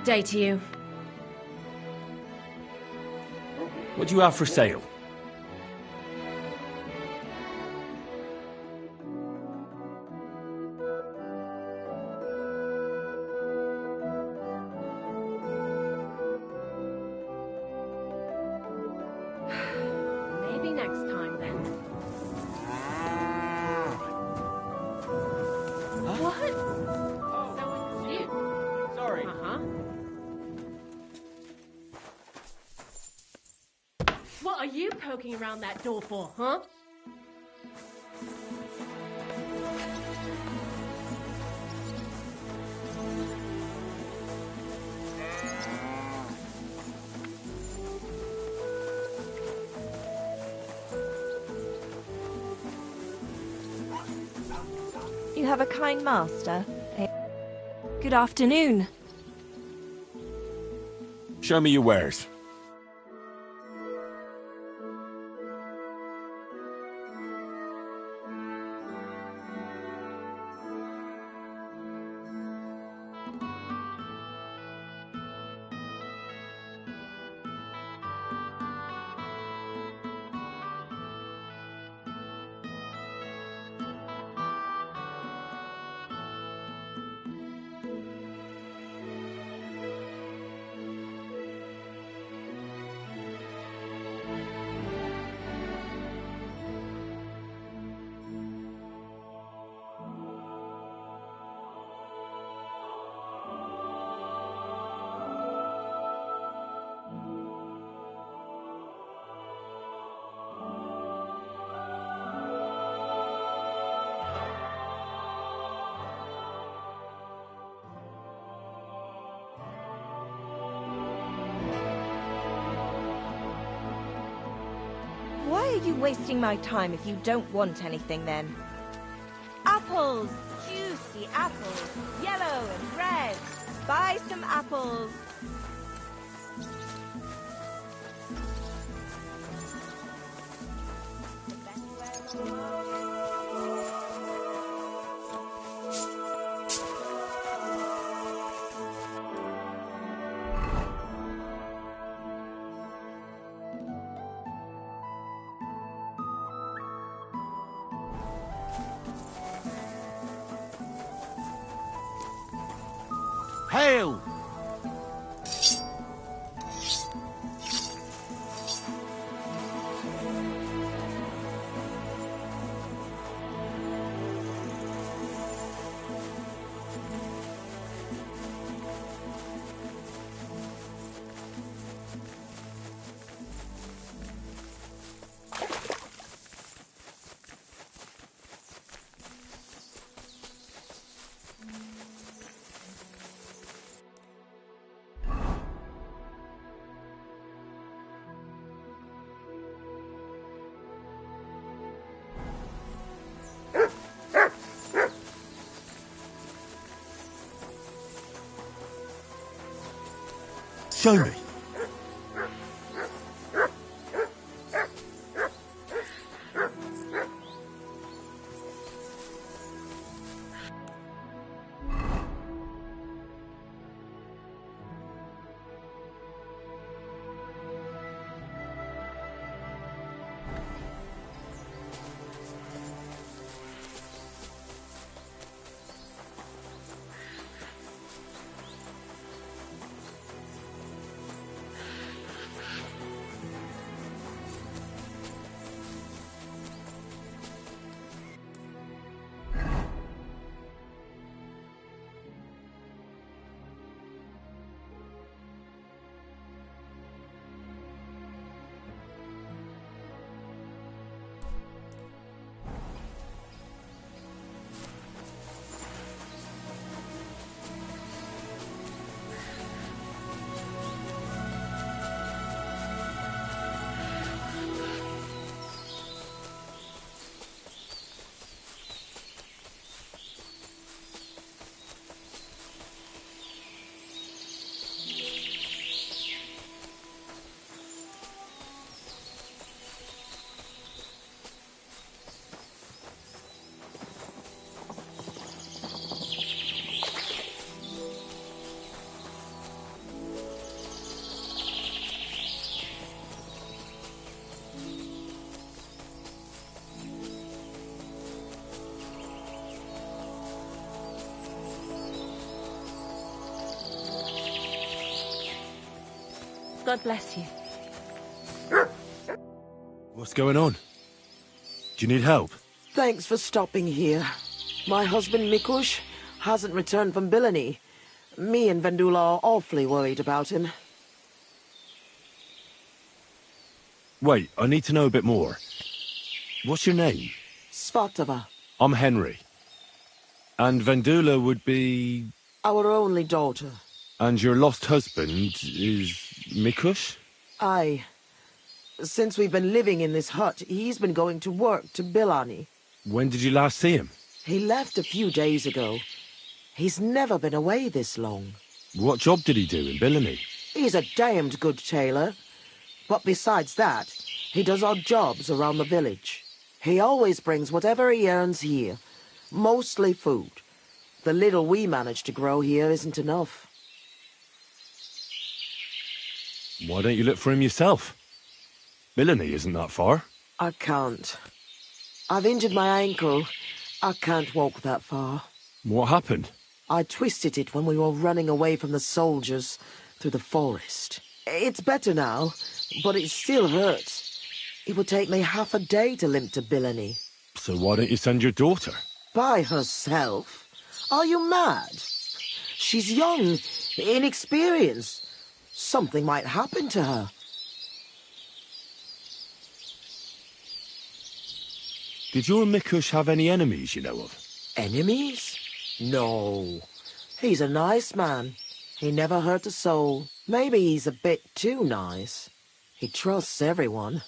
day to you. What do you have for sale? Maybe next time then. What? So it's you? Sorry. Uh-huh. What are you poking around that door for, huh? You have a kind master. Good afternoon. Show me your wares. Why are you wasting my time if you don't want anything then? Apples! Juicy apples! Yellow and red! Buy some apples! Hail! Show me. God bless you. What's going on? Do you need help? Thanks for stopping here. My husband Mikush hasn't returned from Bilani. Me and Vendula are awfully worried about him. Wait, I need to know a bit more. What's your name? Svatava, I'm Henry. And Vendula would be... our only daughter. And your lost husband is Mikush? Aye. Since we've been living in this hut, he's been going to work to Bilani. When did you last see him? He left a few days ago. He's never been away this long. What job did he do in Bilani? He's a damned good tailor. But besides that, he does odd jobs around the village. He always brings whatever he earns here. Mostly food. The little we manage to grow here isn't enough. Why don't you look for him yourself? Bilani isn't that far. I can't. I've injured my ankle. I can't walk that far. What happened? I twisted it when we were running away from the soldiers through the forest. It's better now, but it still hurts. It would take me half a day to limp to Bilani. So why don't you send your daughter? By herself? Are you mad? She's young, inexperienced. Something might happen to her. Did your Mikush have any enemies you know of? Enemies? No. He's a nice man. He never hurt a soul. Maybe he's a bit too nice. He trusts everyone.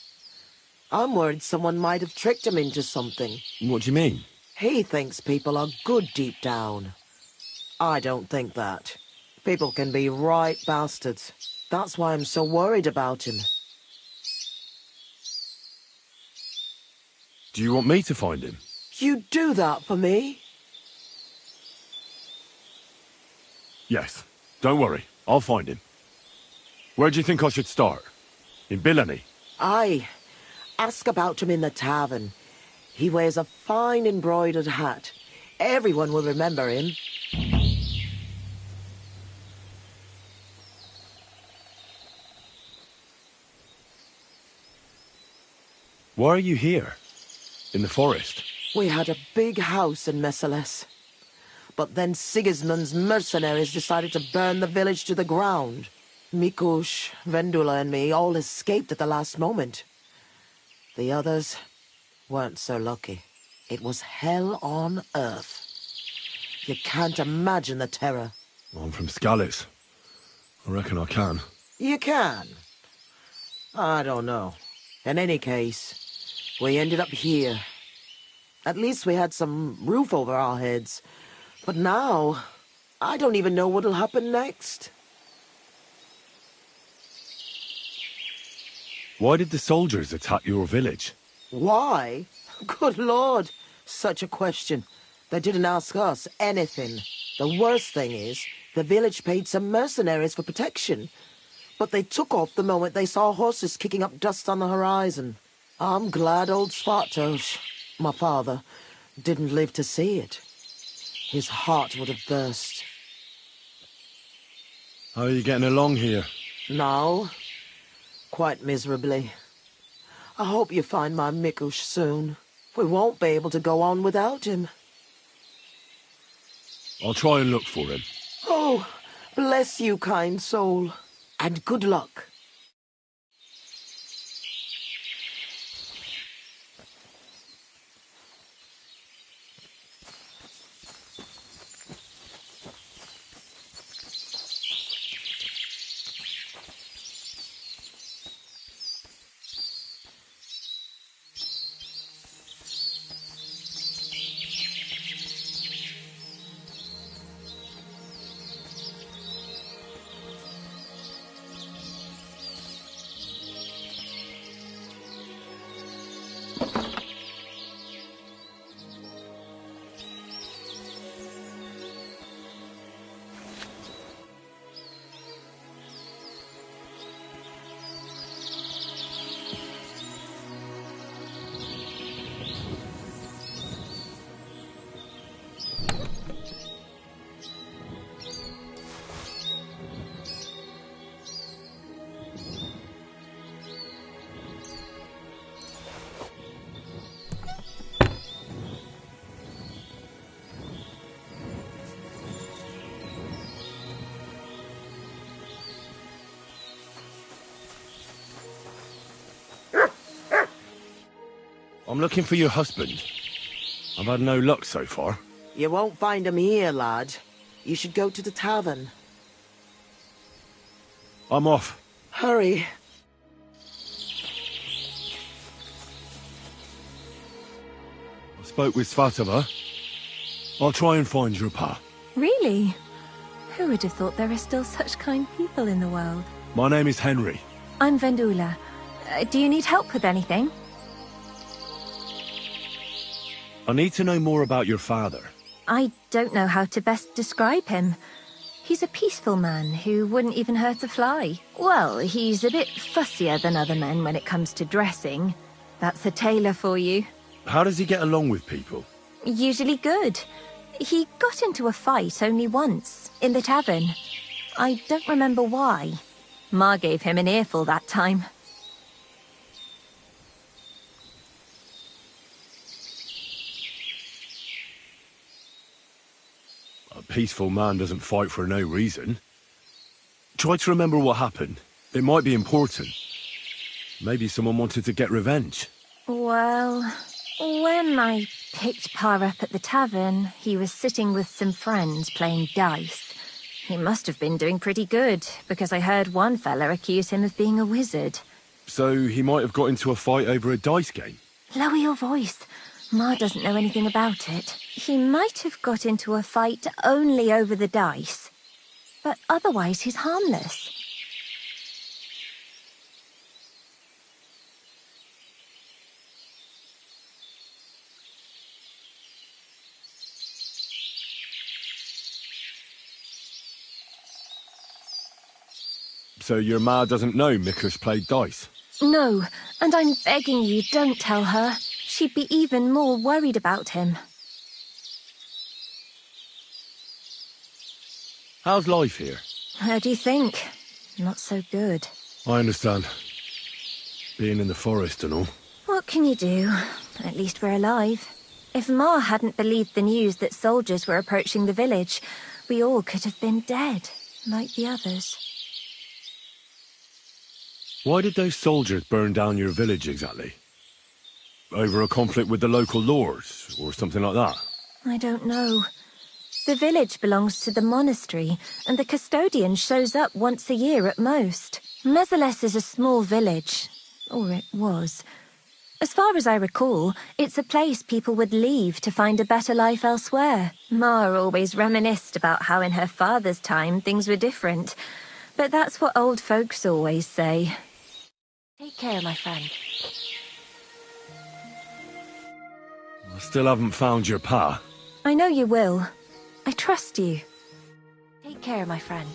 I'm worried someone might have tricked him into something. What do you mean? He thinks people are good deep down. I don't think that. People can be right bastards. That's why I'm so worried about him. Do you want me to find him? You'd do that for me? Yes. Don't worry. I'll find him. Where do you think I should start? In Bilani? Aye. Ask about him in the tavern. He wears a fine embroidered hat. Everyone will remember him. Why are you here? In the forest? We had a big house in Messales. But then Sigismund's mercenaries decided to burn the village to the ground. Mikush, Vendula and me all escaped at the last moment. The others weren't so lucky. It was hell on earth. You can't imagine the terror. I'm from Skalitz. I reckon I can. You can. I don't know. In any case, we ended up here. At least we had some roof over our heads. But now, I don't even know what'll happen next. Why did the soldiers attack your village? Why? Good Lord, such a question. They didn't ask us anything. The worst thing is, the village paid some mercenaries for protection. But they took off the moment they saw horses kicking up dust on the horizon. I'm glad old Svartosh, my father, didn't live to see it. His heart would have burst. How are you getting along here? Now, quite miserably. I hope you find my Mikush soon. We won't be able to go on without him. I'll try and look for him. Oh, bless you, kind soul. And good luck. I'm looking for your husband. I've had no luck so far. You won't find him here, lad. You should go to the tavern. I'm off. Hurry. I spoke with Svatova. I'll try and find your pa. Really? Who would have thought there are still such kind people in the world? My name is Henry. I'm Vendula. Do you need help with anything? I need to know more about your father. I don't know how to best describe him. He's a peaceful man who wouldn't even hurt a fly. Well, he's a bit fussier than other men when it comes to dressing. That's a tailor for you. How does he get along with people? Usually good. He got into a fight only once, in the tavern. I don't remember why. Ma gave him an earful that time. A peaceful man doesn't fight for no reason. Try to remember what happened. It might be important. Maybe someone wanted to get revenge. Well, when I picked Pa up at the tavern, he was sitting with some friends playing dice. He must have been doing pretty good, because I heard one fella accuse him of being a wizard. So he might have got into a fight over a dice game? Lower your voice. Ma doesn't know anything about it. He might have got into a fight only over the dice, but otherwise he's harmless. So your ma doesn't know Mikus played dice? No, and I'm begging you, don't tell her. She'd be even more worried about him. How's life here? How do you think? Not so good. I understand. Being in the forest and all. What can you do? At least we're alive. If Ma hadn't believed the news that soldiers were approaching the village, we all could have been dead, like the others. Why did those soldiers burn down your village exactly? Over a conflict with the local lords, or something like that? I don't know. The village belongs to the monastery, and the custodian shows up once a year at most. Mezeles is a small village, or it was. As far as I recall, it's a place people would leave to find a better life elsewhere. Ma always reminisced about how in her father's time things were different, but that's what old folks always say. Take care, my friend. I still haven't found your pa. I know you will. I trust you. Take care, my friend.